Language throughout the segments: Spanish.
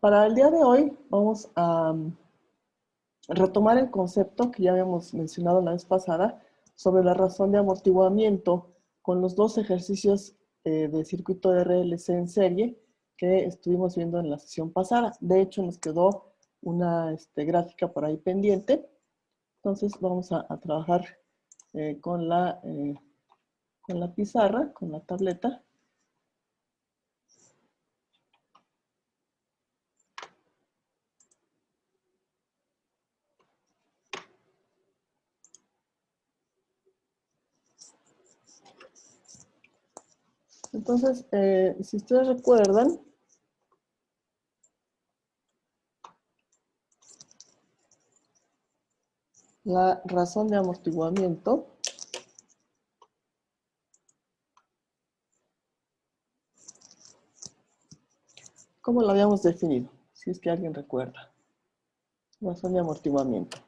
Para el día de hoy vamos a retomar el concepto que ya habíamos mencionado la vez pasada sobre la razón de amortiguamiento con los dos ejercicios de circuito de RLC en serie que estuvimos viendo en la sesión pasada. De hecho, nos quedó una gráfica por ahí pendiente. Entonces vamos a trabajar con la pizarra, con la tableta. Entonces, si ustedes recuerdan, la razón de amortiguamiento ¿cómo lo habíamos definido? Si es que alguien recuerda. Razón de amortiguamiento.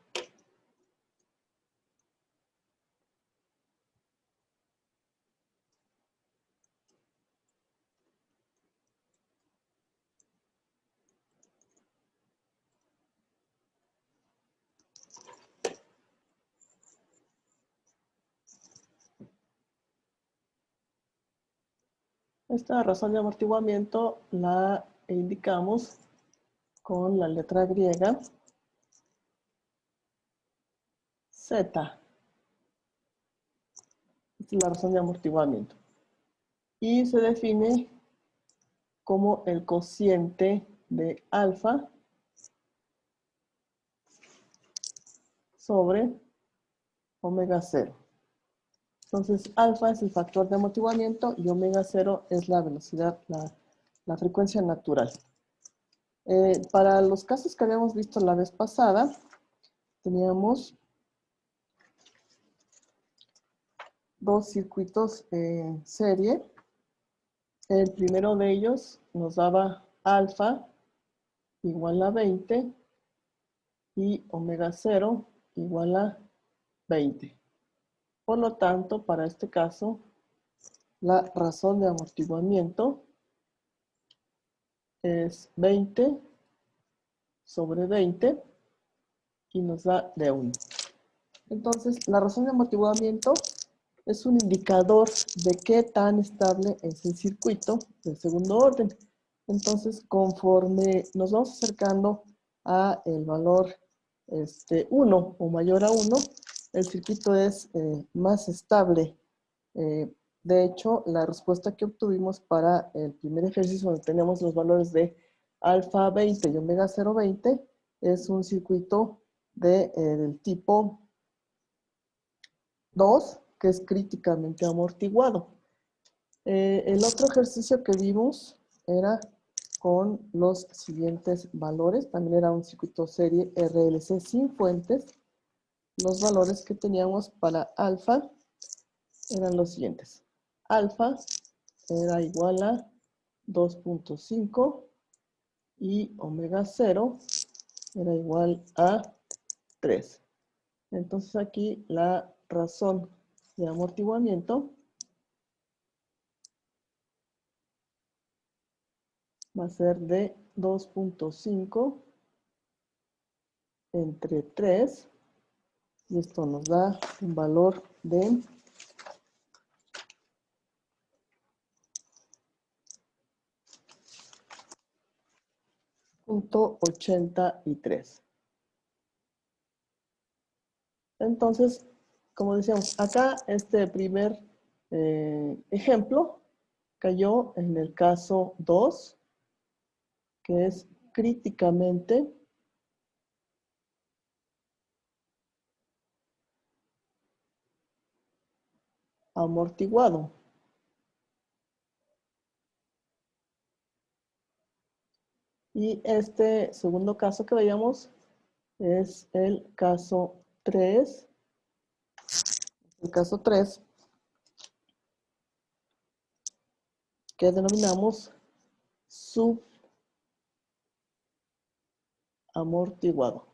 Esta razón de amortiguamiento la indicamos con la letra griega Z. Esta es la razón de amortiguamiento. Y se define como el cociente de alfa sobre omega 0. Entonces, alfa es el factor de amortiguamiento y omega 0 es la velocidad, la frecuencia natural. Para los casos que habíamos visto la vez pasada, teníamos dos circuitos en serie. El primero de ellos nos daba alfa igual a 20 y omega 0 igual a 20. Por lo tanto, para este caso, la razón de amortiguamiento es 20 sobre 20 y nos da de 1. Entonces, la razón de amortiguamiento es un indicador de qué tan estable es el circuito de segundo orden. Entonces, conforme nos vamos acercando a el valor 1 o mayor a 1, el circuito es más estable. De hecho, la respuesta que obtuvimos para el primer ejercicio, donde tenemos los valores de alfa 20 y omega 0,20, es un circuito del tipo 2, que es críticamente amortiguado. El otro ejercicio que vimos era con los siguientes valores. También era un circuito serie RLC sin fuentes. Los valores que teníamos para alfa eran los siguientes. Alfa era igual a 2.5 y omega 0 era igual a 3. Entonces aquí la razón de amortiguamiento va a ser de 2.5 entre 3 y esto nos da un valor de 0.83. Entonces, como decíamos, acá este primer ejemplo cayó en el caso 2, que es críticamente amortiguado. Y este segundo caso que veíamos es el caso 3. El caso 3, que denominamos subamortiguado.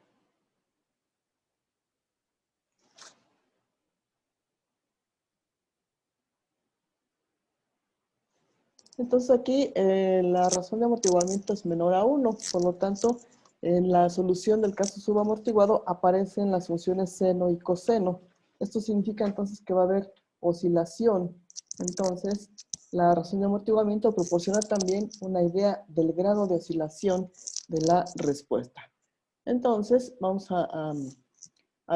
Entonces aquí la razón de amortiguamiento es menor a 1, por lo tanto, en la solución del caso subamortiguado aparecen las funciones seno y coseno. Esto significa entonces que va a haber oscilación. Entonces, la razón de amortiguamiento proporciona también una idea del grado de oscilación de la respuesta. Entonces, vamos a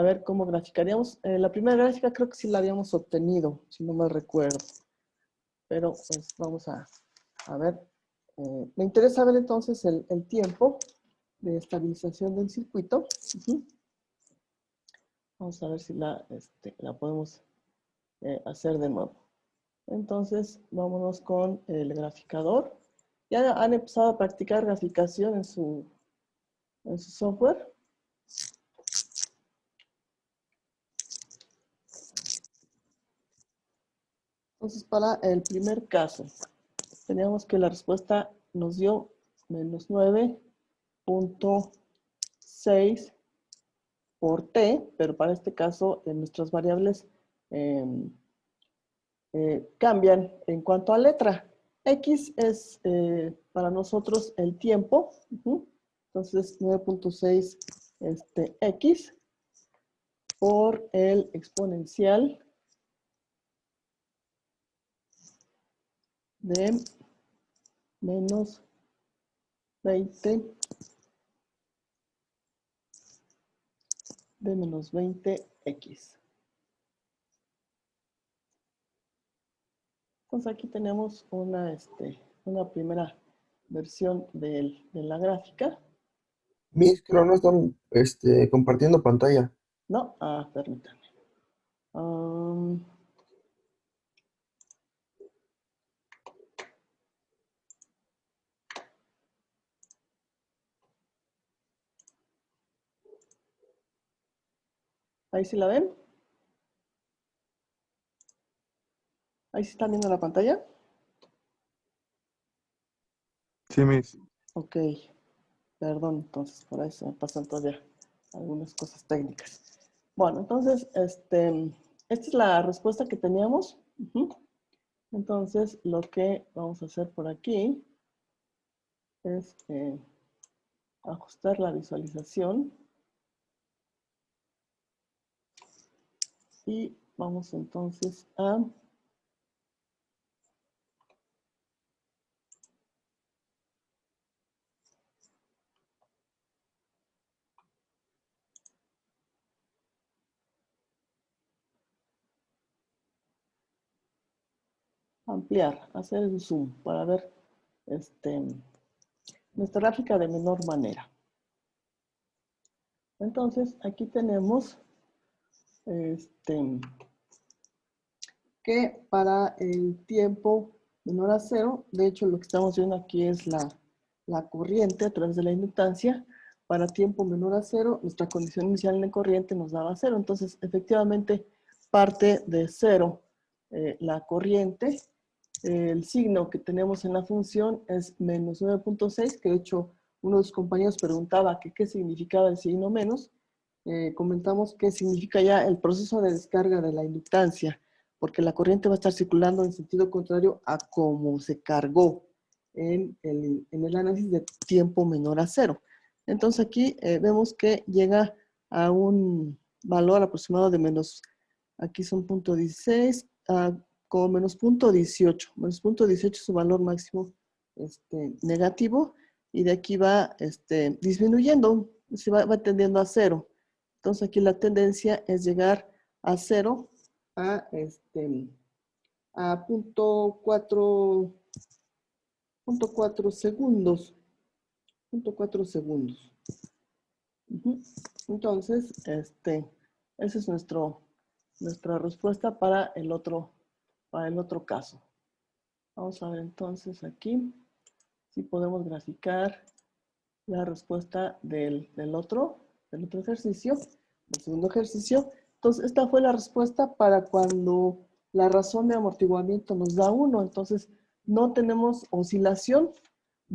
ver cómo graficaríamos. La primera gráfica creo que sí la habíamos obtenido, si no me recuerdo. Pero pues vamos a ver. Me interesa ver entonces el tiempo de estabilización del circuito. Vamos a ver si la podemos hacer de nuevo. Entonces, vámonos con el graficador. ¿Ya han empezado a practicar graficación en su software? Entonces, para el primer caso, teníamos que la respuesta nos dio menos 9.6 por t, pero para este caso nuestras variables cambian en cuanto a letra. X es para nosotros el tiempo, entonces 9.6 X por el exponencial de menos 20 de menos 20X. Entonces aquí tenemos una primera versión de la gráfica. Mis, creo no están compartiendo pantalla. No, permítanme. ¿Ahí sí la ven? ¿Ahí sí están viendo la pantalla? Sí, Miss. Ok, perdón, entonces por ahí se me pasan todavía algunas cosas técnicas. Bueno, entonces, esta es la respuesta que teníamos. Entonces, lo que vamos a hacer por aquí es ajustar la visualización. Y vamos entonces a ampliar, hacer el zoom para ver nuestra gráfica de menor manera. Entonces, aquí tenemos que para el tiempo menor a 0, de hecho lo que estamos viendo aquí es la corriente a través de la inductancia. Para tiempo menor a 0, nuestra condición inicial en la corriente nos daba 0. Entonces, efectivamente, parte de 0 la corriente. El signo que tenemos en la función es menos 9.6, que de hecho uno de los compañeros preguntaba que qué significaba el signo menos. Comentamos que significa ya el proceso de descarga de la inductancia, porque la corriente va a estar circulando en sentido contrario a cómo se cargó en el análisis de tiempo menor a 0. Entonces aquí vemos que llega a un valor aproximado de menos, aquí son 0.16, como menos 0.18. Menos 0.18 es su valor máximo negativo, y de aquí va disminuyendo, se va tendiendo a 0. Entonces aquí la tendencia es llegar a 0 a 0.4 segundos. 0.4 segundos. Entonces, esa es nuestra respuesta para el otro caso. Vamos a ver entonces aquí si podemos graficar la respuesta del otro ejercicio, el segundo ejercicio. Entonces, esta fue la respuesta para cuando la razón de amortiguamiento nos da 1. Entonces, no tenemos oscilación,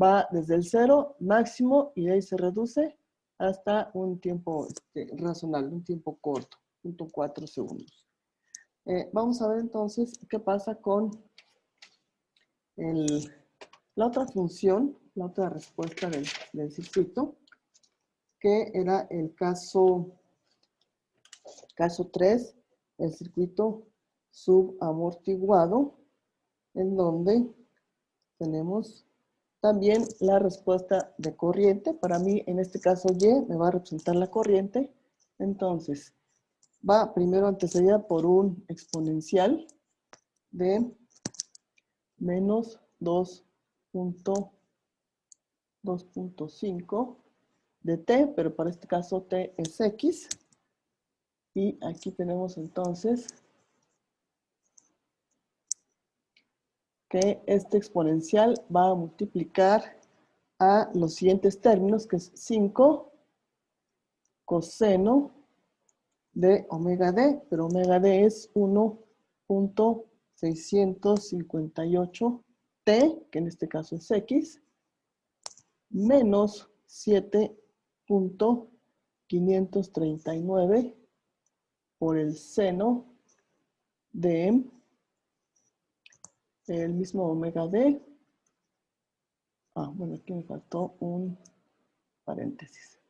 va desde el 0 máximo y de ahí se reduce hasta un tiempo razonable, un tiempo corto, 0.4 segundos. Vamos a ver entonces qué pasa con la otra función, la otra respuesta del circuito, que era el caso 3, el circuito subamortiguado, en donde tenemos también la respuesta de corriente. Para mí, en este caso, Y me va a representar la corriente. Entonces, va primero antecedida por un exponencial de menos 2.5 de t, pero para este caso t es x. Y aquí tenemos entonces que este exponencial va a multiplicar a los siguientes términos, que es 5 coseno de omega d, pero omega d es 1.658 t, que en este caso es x, menos 7.539 por el seno de el mismo omega d. Bueno, aquí me faltó un paréntesis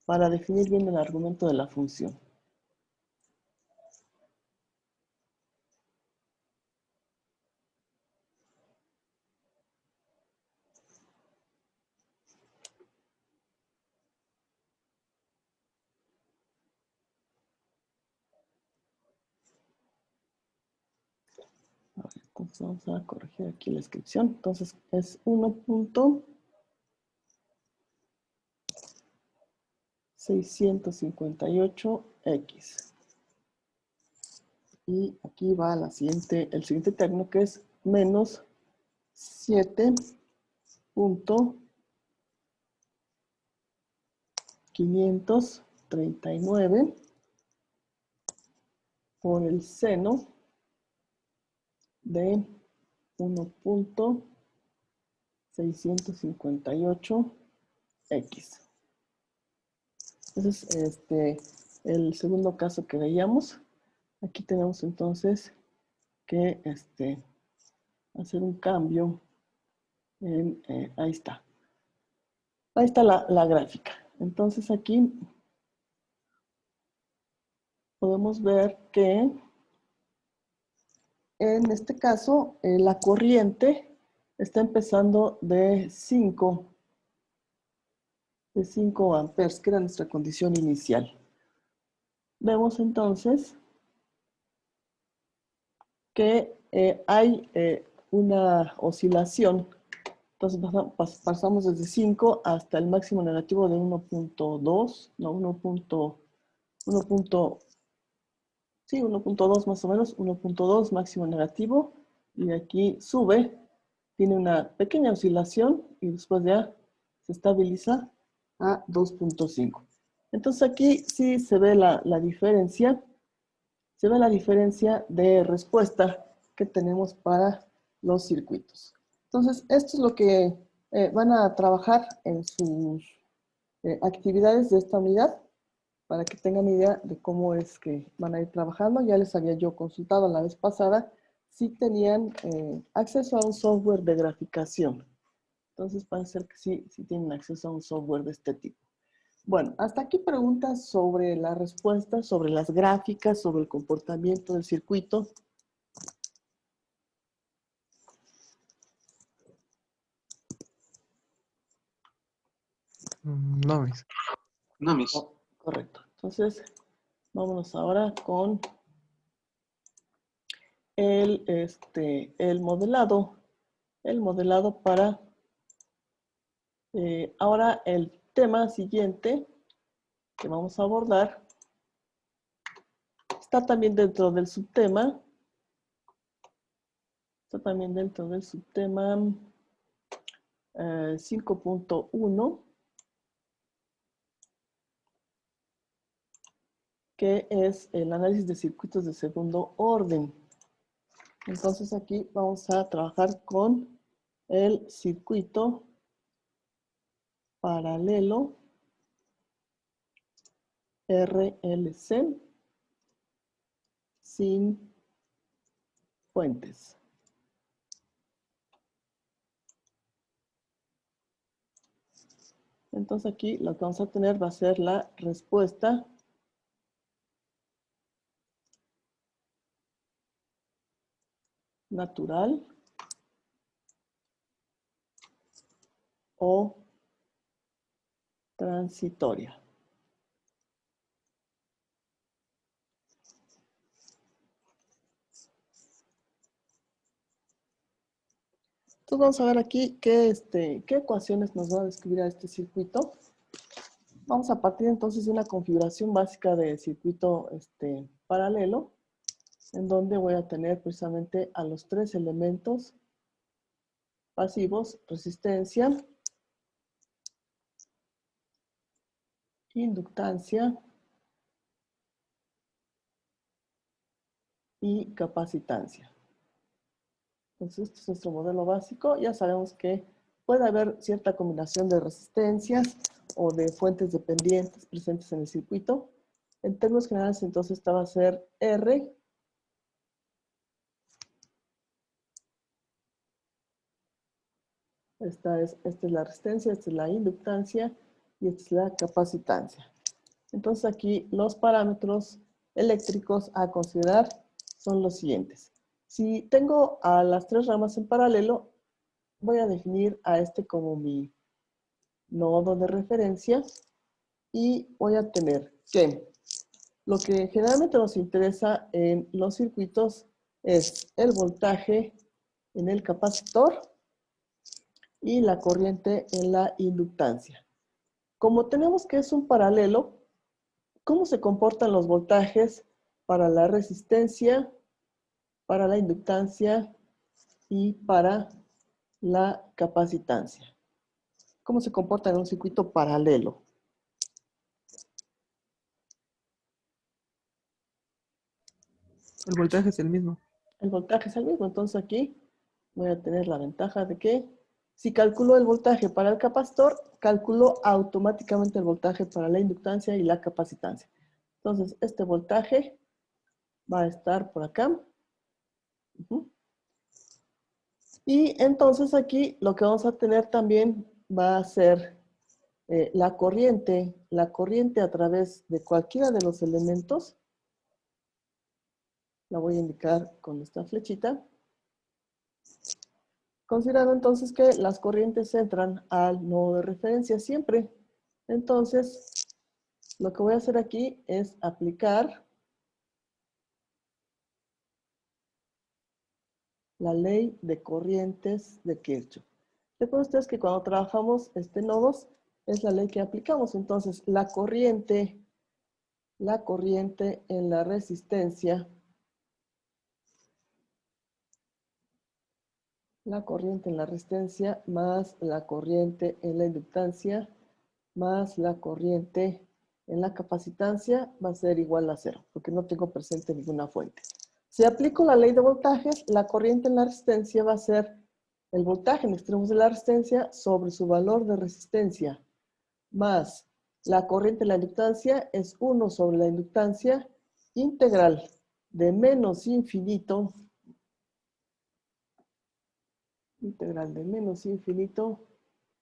para definir bien el argumento de la función. Entonces vamos a corregir aquí la inscripción. Entonces es 1.658x. Y aquí va el siguiente término, que es menos 7.539 por el seno de 1.658x. Ese es el segundo caso que veíamos. Aquí tenemos entonces que hacer un cambio ahí está. Ahí está la gráfica. Entonces aquí podemos ver que en este caso la corriente está empezando de 5 amperes, que era nuestra condición inicial. Vemos entonces que hay una oscilación. Entonces pasamos desde 5 hasta el máximo negativo de 1.2, no, 1.2 más o menos, 1.2 máximo negativo, y aquí sube, tiene una pequeña oscilación y después ya se estabiliza a 2.5. Entonces aquí sí se ve la diferencia, se ve la diferencia de respuesta que tenemos para los circuitos. Entonces esto es lo que van a trabajar en sus actividades de esta unidad, para que tengan idea de cómo es que van a ir trabajando. Ya les había yo consultado la vez pasada si tenían acceso a un software de graficación. Entonces parece ser que sí tienen acceso a un software de este tipo. Bueno, hasta aquí preguntas sobre la respuesta, sobre las gráficas, sobre el comportamiento del circuito. No, Miss. No, Miss. Oh, correcto. Entonces, vámonos ahora con el modelado. El modelado para... ahora el tema siguiente que vamos a abordar está también dentro del subtema. Está también dentro del subtema 5.1, que es el análisis de circuitos de segundo orden. Entonces aquí vamos a trabajar con el circuito paralelo RLC sin fuentes. Entonces aquí lo que vamos a tener va a ser la respuesta natural o transitoria. Entonces vamos a ver aquí qué ecuaciones nos va a describir a este circuito. Vamos a partir entonces de una configuración básica de circuito paralelo, en donde voy a tener precisamente a los tres elementos pasivos: resistencia, inductancia y capacitancia. Entonces, este es nuestro modelo básico. Ya sabemos que puede haber cierta combinación de resistencias o de fuentes dependientes presentes en el circuito. En términos generales, entonces, esta va a ser R. Esta es la resistencia, esta es la inductancia y esta es la capacitancia. Entonces, aquí los parámetros eléctricos a considerar son los siguientes. Si tengo a las tres ramas en paralelo, voy a definir a este como mi nodo de referencia y voy a tener que lo que generalmente nos interesa en los circuitos es el voltaje en el capacitor y la corriente en la inductancia. Como tenemos que es un paralelo, ¿cómo se comportan los voltajes para la resistencia, para la inductancia y para la capacitancia? ¿Cómo se comporta en un circuito paralelo? El voltaje es el mismo. El voltaje es el mismo, entonces aquí voy a tener la ventaja de que si calculo el voltaje para el capacitor, calculo automáticamente el voltaje para la inductancia y la capacitancia. Entonces, este voltaje va a estar por acá. Y entonces aquí lo que vamos a tener también va a ser la corriente a través de cualquiera de los elementos. La voy a indicar con esta flechita. Considerando entonces que las corrientes entran al nodo de referencia siempre. Entonces, lo que voy a hacer aquí es aplicar la ley de corrientes de Kirchhoff. Recuerden ustedes que cuando trabajamos nodos, es la ley que aplicamos. Entonces, la corriente en la resistencia, más la corriente en la inductancia, más la corriente en la capacitancia va a ser igual a 0, porque no tengo presente ninguna fuente. Si aplico la ley de voltajes, la corriente en la resistencia va a ser el voltaje en extremos de la resistencia sobre su valor de resistencia, más la corriente en la inductancia es 1 sobre la inductancia integral de menos infinito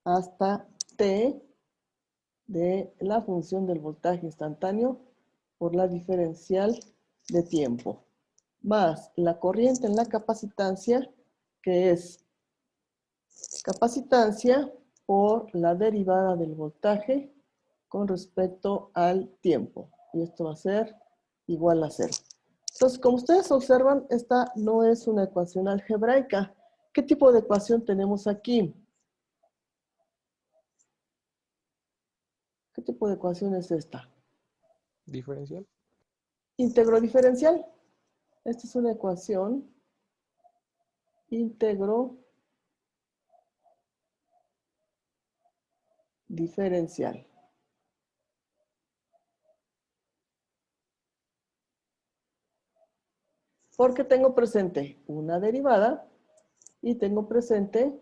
hasta t de la función del voltaje instantáneo por la diferencial de tiempo, más la corriente en la capacitancia, que es capacitancia por la derivada del voltaje con respecto al tiempo. Y esto va a ser igual a 0. Entonces, como ustedes observan, esta no es una ecuación algebraica. ¿Qué tipo de ecuación tenemos aquí? ¿Qué tipo de ecuación es esta? Diferencial. Íntegro diferencial. Esta es una ecuación íntegro diferencial. Porque tengo presente una derivada y tengo presente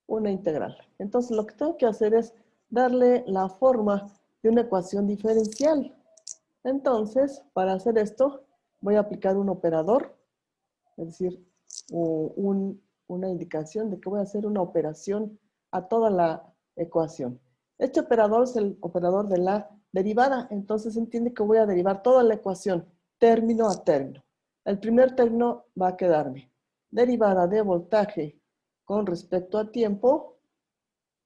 una integral. Entonces, lo que tengo que hacer es darle la forma de una ecuación diferencial. Entonces, para hacer esto, voy a aplicar un operador, es decir, una indicación de que voy a hacer una operación a toda la ecuación. Este operador es el operador de la derivada, entonces entiende que voy a derivar toda la ecuación, término a término. El primer término va a quedarme derivada de voltaje con respecto a tiempo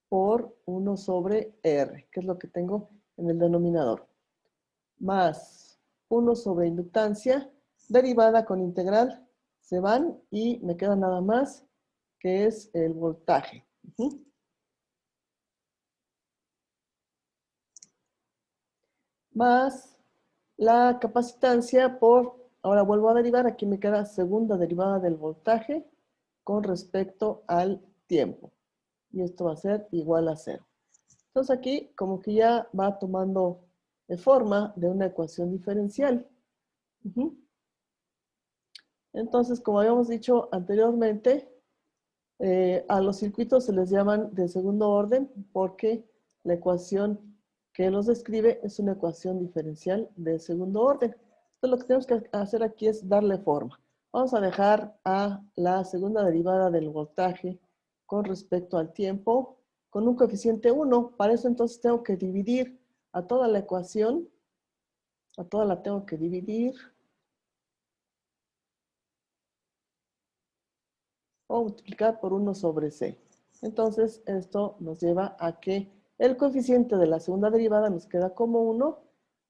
por 1 sobre R, que es lo que tengo en el denominador, más 1 sobre inductancia, derivada con integral, se van y me queda nada más, que es el voltaje. Más la capacitancia por, ahora vuelvo a derivar, aquí me queda segunda derivada del voltaje con respecto al tiempo. Y esto va a ser igual a 0. Entonces aquí como que ya va tomando forma de una ecuación diferencial. Entonces, como habíamos dicho anteriormente, a los circuitos se les llaman de segundo orden porque la ecuación que los describe es una ecuación diferencial de segundo orden. Entonces, lo que tenemos que hacer aquí es darle forma. Vamos a dejar a la segunda derivada del voltaje con respecto al tiempo con un coeficiente 1. Para eso entonces tengo que dividir a toda la ecuación, a toda la tengo que dividir o multiplicar por 1 sobre c. Entonces, esto nos lleva a que el coeficiente de la segunda derivada nos queda como 1.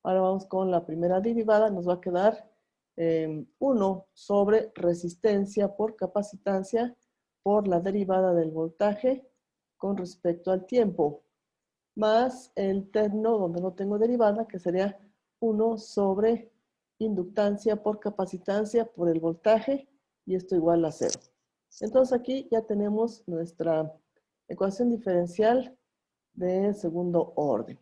Ahora vamos con la primera derivada, nos va a quedar 1 sobre resistencia por capacitancia por la derivada del voltaje con respecto al tiempo, más el término donde no tengo derivada, que sería 1 sobre inductancia por capacitancia por el voltaje, y esto igual a 0. Entonces aquí ya tenemos nuestra ecuación diferencial de segundo orden.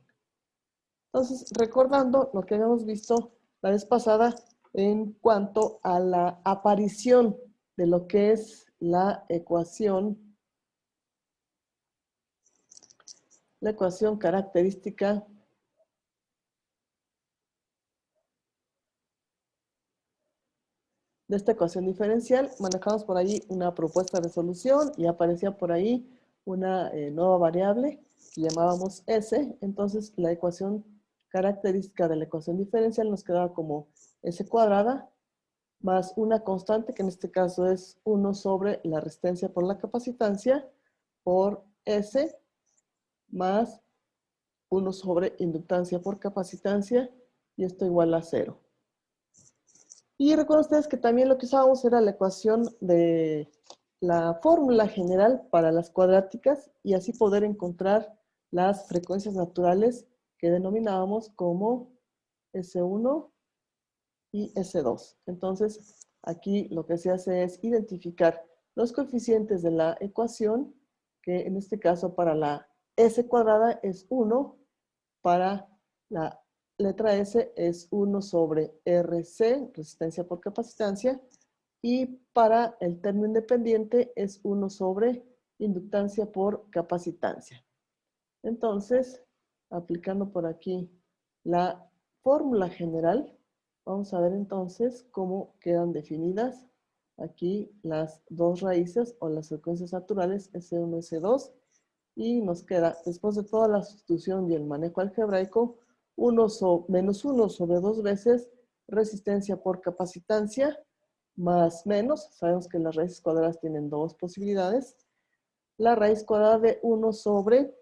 Entonces, recordando lo que habíamos visto la vez pasada en cuanto a la aparición de lo que es la ecuación característica de esta ecuación diferencial, manejamos por ahí una propuesta de solución y aparecía por ahí una nueva variable que llamábamos S. Entonces, la ecuación característica de la ecuación diferencial nos quedaba como S cuadrada más una constante, que en este caso es 1 sobre la resistencia por la capacitancia, por S, más 1 sobre inductancia por capacitancia, y esto igual a 0. Y recuerden ustedes que también lo que usábamos era la ecuación de la fórmula general para las cuadráticas y así poder encontrar las frecuencias naturales que denominábamos como S1 y S2. Entonces, aquí lo que se hace es identificar los coeficientes de la ecuación, que en este caso para la S cuadrada es 1, para la letra S es 1 sobre RC, resistencia por capacitancia, y para el término independiente es 1 sobre inductancia por capacitancia. Entonces, aplicando por aquí la fórmula general, vamos a ver entonces cómo quedan definidas aquí las dos raíces o las frecuencias naturales S1 y S2. Y nos queda, después de toda la sustitución y el manejo algebraico, menos 1 sobre 2 veces resistencia por capacitancia, más menos, sabemos que las raíces cuadradas tienen dos posibilidades, la raíz cuadrada de 1 sobre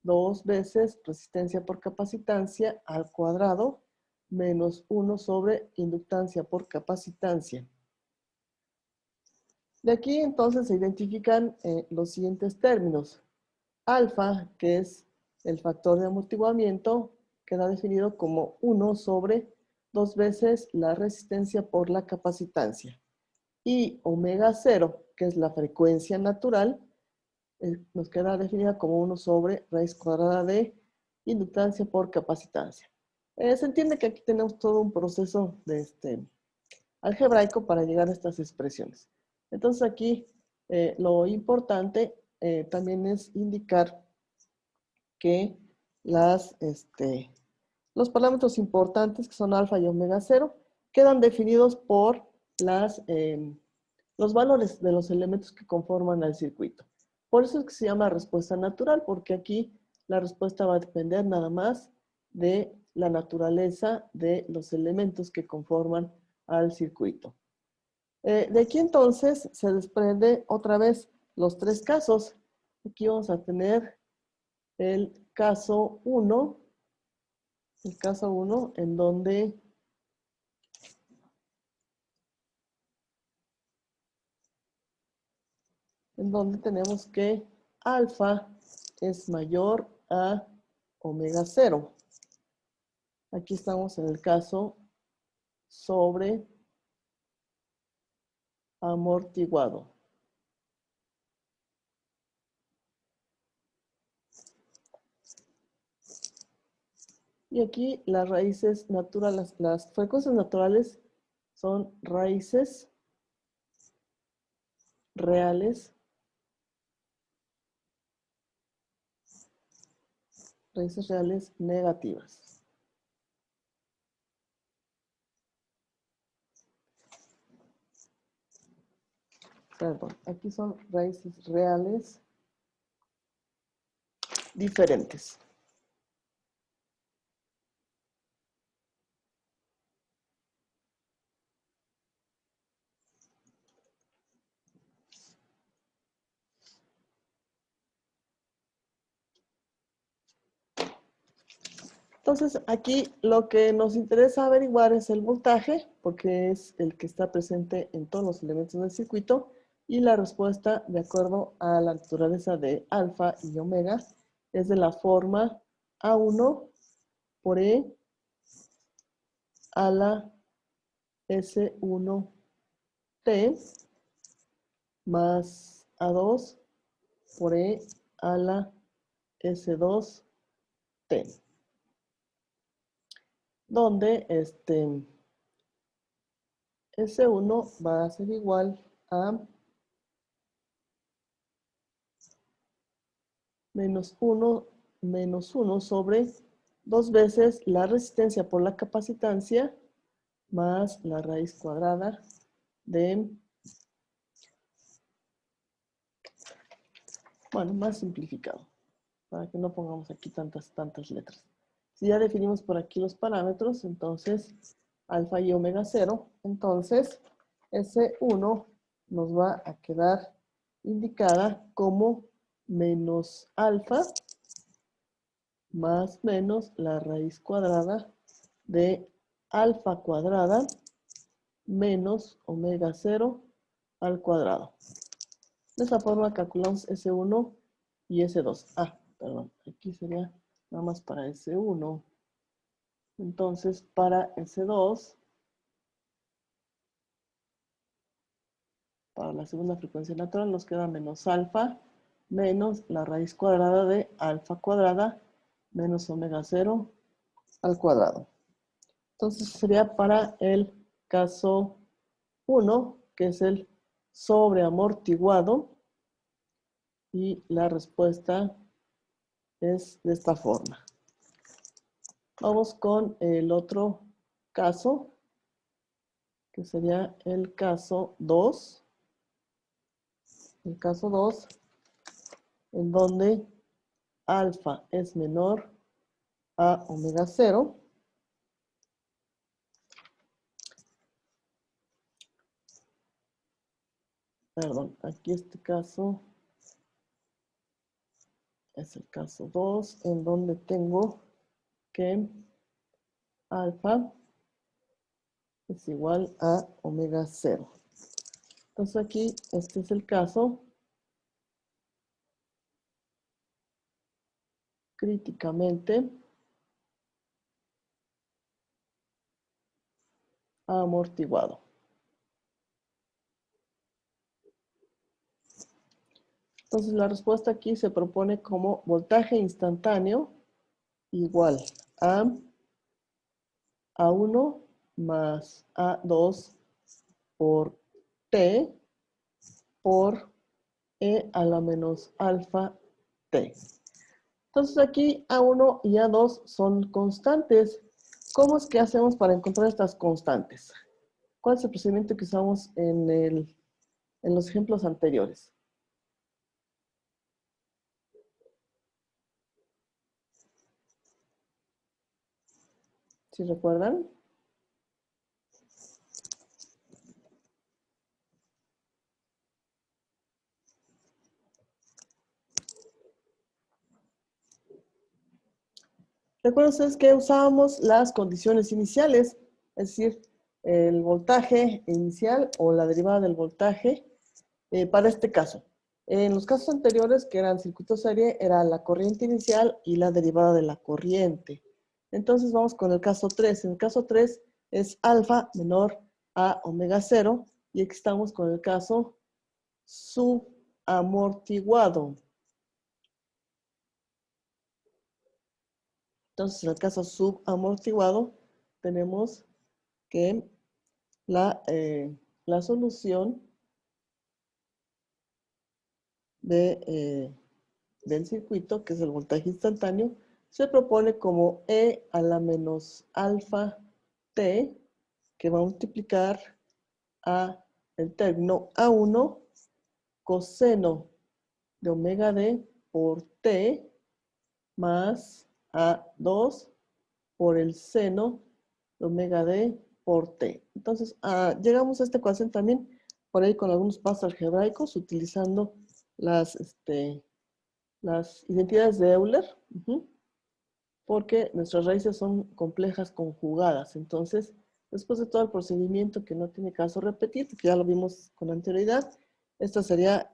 2 veces resistencia por capacitancia al cuadrado, menos 1 sobre inductancia por capacitancia. De aquí entonces se identifican los siguientes términos. Alfa, que es el factor de amortiguamiento, queda definido como 1 sobre 2 veces la resistencia por la capacitancia. Y omega 0, que es la frecuencia natural, nos queda definida como 1 sobre raíz cuadrada de inductancia por capacitancia. Se entiende que aquí tenemos todo un proceso de algebraico para llegar a estas expresiones. Entonces aquí lo importante también es indicar que los parámetros importantes, que son alfa y omega 0, quedan definidos por los valores de los elementos que conforman el circuito. Por eso es que se llama respuesta natural, porque aquí La respuesta va a depender nada más de la naturaleza de los elementos que conforman al circuito. De aquí entonces se desprende otra vez los tres casos. Aquí vamos a tener el caso 1, en donde tenemos que alfa es mayor a omega 0. Aquí estamos en el caso sobre amortiguado. Y aquí las raíces naturales, las frecuencias naturales son raíces reales, negativas. Perdón, aquí son raíces reales diferentes. Entonces, aquí lo que nos interesa averiguar es el voltaje, porque es el que está presente en todos los elementos del circuito, y la respuesta, de acuerdo a la naturaleza de alfa y omega, es de la forma A1 por E a la S1T más A2 por E a la S2T. Donde S1 va a ser igual a menos 1 sobre 2 veces la resistencia por la capacitancia más la raíz cuadrada de, bueno, más simplificado, para que no pongamos aquí tantas letras. Si ya definimos por aquí los parámetros, entonces alfa y omega 0, entonces S1 nos va a quedar indicada como menos alfa más menos la raíz cuadrada de alfa cuadrada menos omega 0 al cuadrado. De esta forma calculamos S1 y S2. Perdón, aquí sería nada más para S1. Entonces, para S2, para la segunda frecuencia natural, nos queda menos alfa menos la raíz cuadrada de alfa cuadrada menos omega 0 al cuadrado. Entonces sería para el caso 1, que es el sobreamortiguado, y la respuesta es de esta forma. Vamos con el otro caso, que sería el caso 2. El caso 2, en donde alfa es menor a omega 0. Perdón, aquí este caso es el caso 2, en donde tengo que alfa es igual a omega 0. Entonces aquí, este es el caso críticamente amortiguado. Entonces la respuesta aquí se propone como voltaje instantáneo igual a A1 más A2 por T por E a la menos alfa T. Entonces aquí A1 y A2 son constantes. ¿Cómo es que hacemos para encontrar estas constantes? ¿Cuál es el procedimiento que usamos en los ejemplos anteriores? ¿Sí recuerdan? Recuerden ustedes que usábamos las condiciones iniciales, es decir, el voltaje inicial o la derivada del voltaje para este caso. En los casos anteriores, que eran circuito serie, era la corriente inicial y la derivada de la corriente. Entonces vamos con el caso 3. En el caso 3 es alfa menor a omega 0 y aquí estamos con el caso subamortiguado. Entonces, en el caso subamortiguado, tenemos que la solución del circuito, que es el voltaje instantáneo, se propone como E a la menos alfa t, que va a multiplicar a el término A1 coseno de omega d por t más A2 por el seno de omega d por t. Entonces, llegamos a esta ecuación también por ahí con algunos pasos algebraicos utilizando las identidades de Euler, porque nuestras raíces son complejas conjugadas. Entonces, después de todo el procedimiento que no tiene caso repetir, porque ya lo vimos con anterioridad, esta sería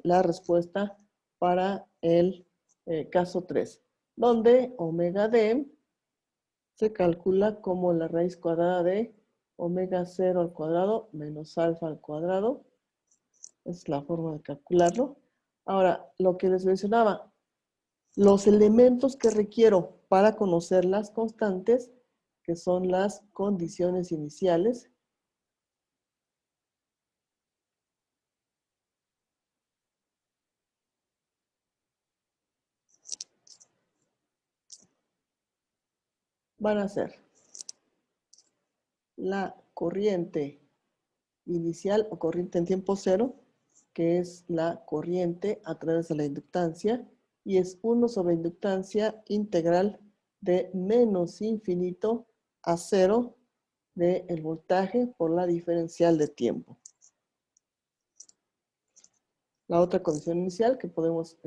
la respuesta para el caso 3, donde omega d se calcula como la raíz cuadrada de omega 0 al cuadrado menos alfa al cuadrado. Es la forma de calcularlo. Ahora, lo que les mencionaba, los elementos que requiero para conocer las constantes, que son las condiciones iniciales, van a ser la corriente inicial o corriente en tiempo cero, que es la corriente a través de la inductancia, y es 1 sobre inductancia integral de menos infinito a 0 del voltaje por la diferencial de tiempo. La otra condición inicial que podemos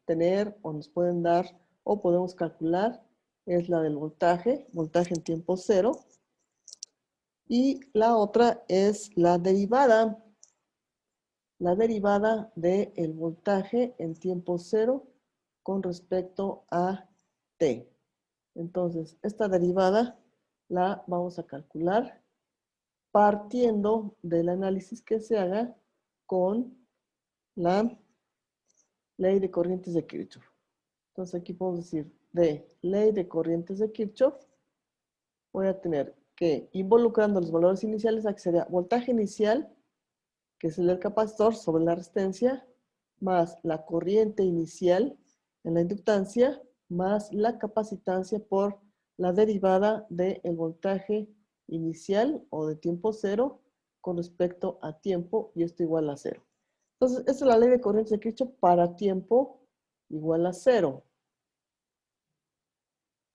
tener o nos pueden dar o podemos calcular es la del voltaje en tiempo cero. Y la otra es la derivada del voltaje en tiempo cero con respecto a t. Entonces, esta derivada la vamos a calcular partiendo del análisis que se haga con la ley de corrientes de Kirchhoff. Entonces, aquí podemos decir de ley de corrientes de Kirchhoff, voy a tener que, involucrando los valores iniciales, aquí sería voltaje inicial, que es el del capacitor, sobre la resistencia, más la corriente inicial en la inductancia, más la capacitancia por la derivada del voltaje inicial o de tiempo cero con respecto a tiempo, y esto igual a cero. Entonces, esta es la ley de corrientes de Kirchhoff para tiempo igual a cero.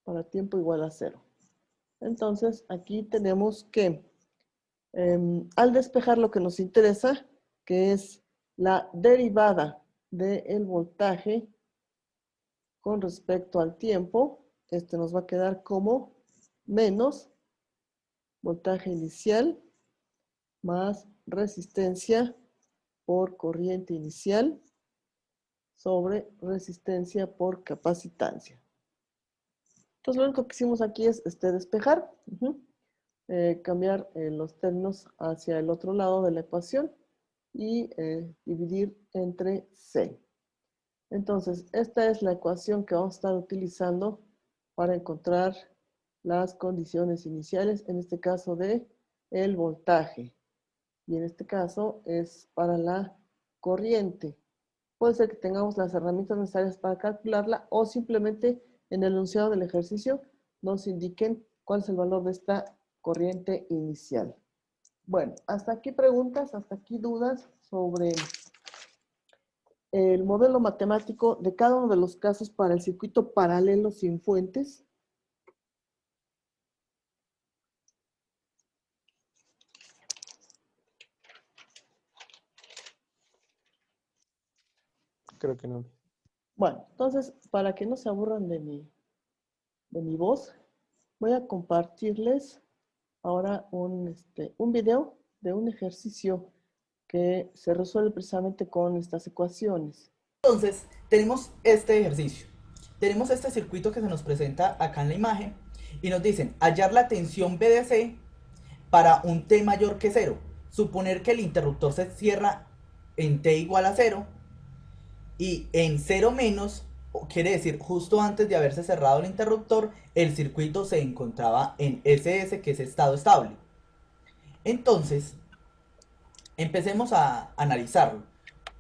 Para tiempo igual a cero. Entonces, aquí tenemos que, al despejar lo que nos interesa, que es la derivada del voltaje con respecto al tiempo, nos va a quedar como menos voltaje inicial más resistencia por corriente inicial sobre resistencia por capacitancia. Entonces, lo único que hicimos aquí es despejar, cambiar los términos hacia el otro lado de la ecuación y dividir entre C. Entonces, esta es la ecuación que vamos a estar utilizando para encontrar las condiciones iniciales, en este caso de el voltaje. Y en este caso es para la corriente. Puede ser que tengamos las herramientas necesarias para calcularla o simplemente en el enunciado del ejercicio nos indiquen cuál es el valor de esta corriente inicial. Bueno, hasta aquí preguntas, hasta aquí dudas sobre el modelo matemático de cada uno de los casos para el circuito paralelo sin fuentes. Creo que no. Bueno, entonces, para que no se aburran de mi voz, voy a compartirles ahora un video de un ejercicio que se resuelve precisamente con estas ecuaciones. Entonces, tenemos este ejercicio. Tenemos este circuito que se nos presenta acá en la imagen y nos dicen hallar la tensión BDC para un T mayor que 0. Suponer que el interruptor se cierra en T igual a 0 y en 0 menos, quiere decir justo antes de haberse cerrado el interruptor, el circuito se encontraba en SS, que es estado estable. Entonces, empecemos a analizarlo.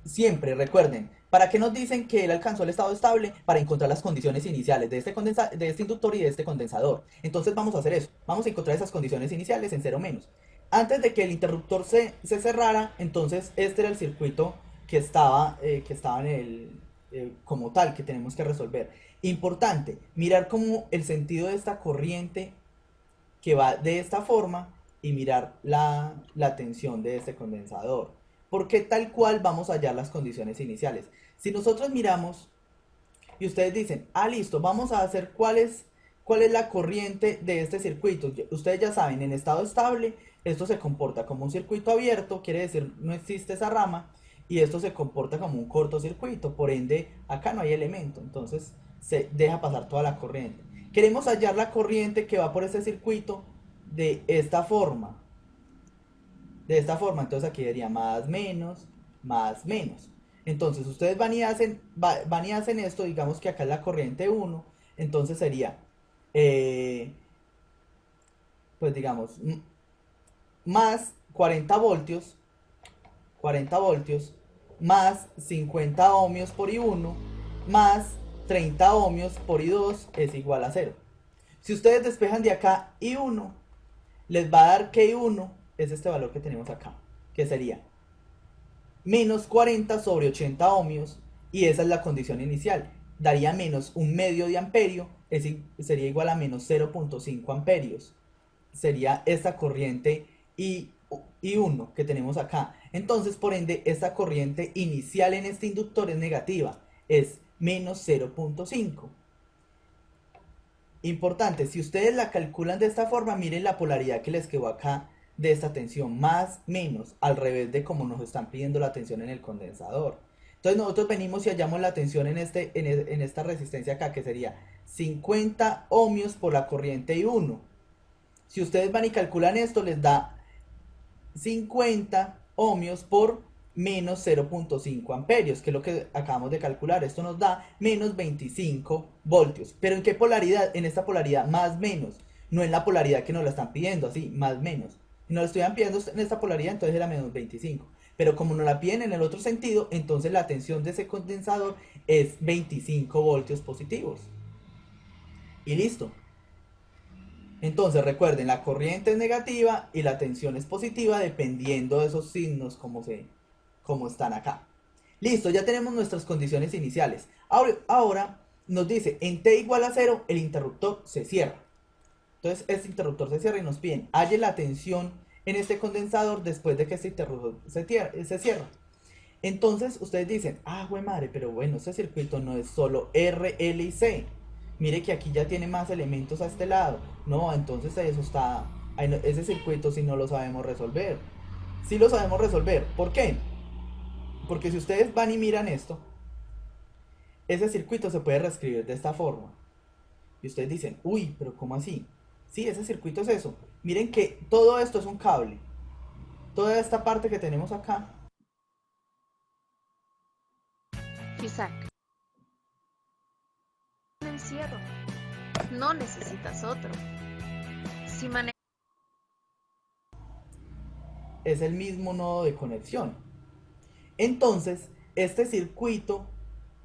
Siempre recuerden, ¿para qué nos dicen que él alcanzó el estado estable? Para encontrar las condiciones iniciales de este inductor y de este condensador. Entonces vamos a hacer eso. Vamos a encontrar esas condiciones iniciales en 0 menos. Antes de que el interruptor se cerrara, entonces este era el circuito que estaba en como tal, que tenemos que resolver. Importante, mirar como el sentido de esta corriente que va de esta forma y mirar la tensión de este condensador. Porque tal cual vamos a hallar las condiciones iniciales. Si nosotros miramos y ustedes dicen, ah, listo, vamos a hacer cuál es la corriente de este circuito. Ustedes ya saben, en estado estable, esto se comporta como un circuito abierto, quiere decir no existe esa rama, y esto se comporta como un cortocircuito, por ende, acá no hay elemento, entonces se deja pasar toda la corriente. Queremos hallar la corriente que va por este circuito de esta forma. Entonces aquí sería más menos, más menos. Entonces ustedes van y hacen esto, digamos que acá es la corriente 1, entonces sería, pues digamos, más 40 voltios, más 50 ohmios por I1, más 30 ohmios por I2 es igual a 0. Si ustedes despejan de acá I1, les va a dar que I1 es este valor que tenemos acá, que sería menos 40 sobre 80 ohmios, y esa es la condición inicial. Daría menos un medio de amperio, sería igual a menos 0.5 amperios. Sería esta corriente I1 que tenemos acá. Entonces, por ende, esta corriente inicial en este inductor es negativa, es menos 0.5. Importante, si ustedes la calculan de esta forma, miren la polaridad que les quedó acá de esta tensión, más, menos, al revés de como nos están pidiendo la tensión en el condensador. Entonces nosotros venimos y hallamos la tensión en esta resistencia acá, que sería 50 ohmios por la corriente I1. Si ustedes van y calculan esto, les da 50 ohmios por menos 0.5 amperios, que es lo que acabamos de calcular. Esto nos da menos 25 voltios. ¿Pero en qué polaridad? En esta polaridad más menos, no en la polaridad que nos la están pidiendo, así, más menos. Si nos la estuvieran pidiendo en esta polaridad, entonces era menos 25. Pero como nos la piden en el otro sentido, entonces la tensión de ese condensador es 25 voltios positivos. Y listo. Entonces recuerden, la corriente es negativa y la tensión es positiva dependiendo de esos signos como están acá. Listo, ya tenemos nuestras condiciones iniciales. Ahora nos dice, en T igual a 0, el interruptor se cierra. Entonces este interruptor se cierra y nos piden, halle la tensión en este condensador después de que este interruptor se cierra. Entonces ustedes dicen, ah, güey madre, pero bueno, este circuito no es solo R, L y C. Mire que aquí ya tiene más elementos a este lado. No, entonces eso está, ese circuito sí no lo sabemos resolver. Sí lo sabemos resolver. ¿Por qué? Porque si ustedes van y miran esto, ese circuito se puede reescribir de esta forma. Y ustedes dicen, uy, pero ¿cómo así? Sí, ese circuito es eso. Miren que todo esto es un cable. Toda esta parte que tenemos acá. Isaac. Un encierro. No necesitas otro. Si es el mismo nodo de conexión. Entonces, este circuito,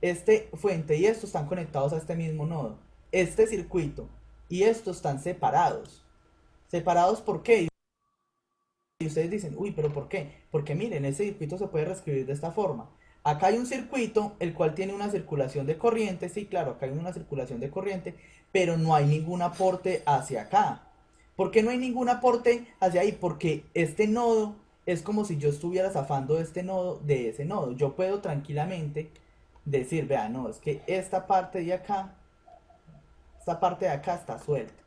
este fuente y esto están conectados a este mismo nodo. Este circuito y esto están separados. ¿Separados por qué? Y ustedes dicen, uy, pero ¿por qué? Porque miren, ese circuito se puede reescribir de esta forma. Acá hay un circuito, el cual tiene una circulación de corriente. Sí, claro, acá hay una circulación de corriente, pero no hay ningún aporte hacia acá. ¿Por qué no hay ningún aporte hacia ahí? Porque este nodo es como si yo estuviera zafando este nodo de ese nodo. Yo puedo tranquilamente decir, vea, no, es que esta parte de acá está suelta.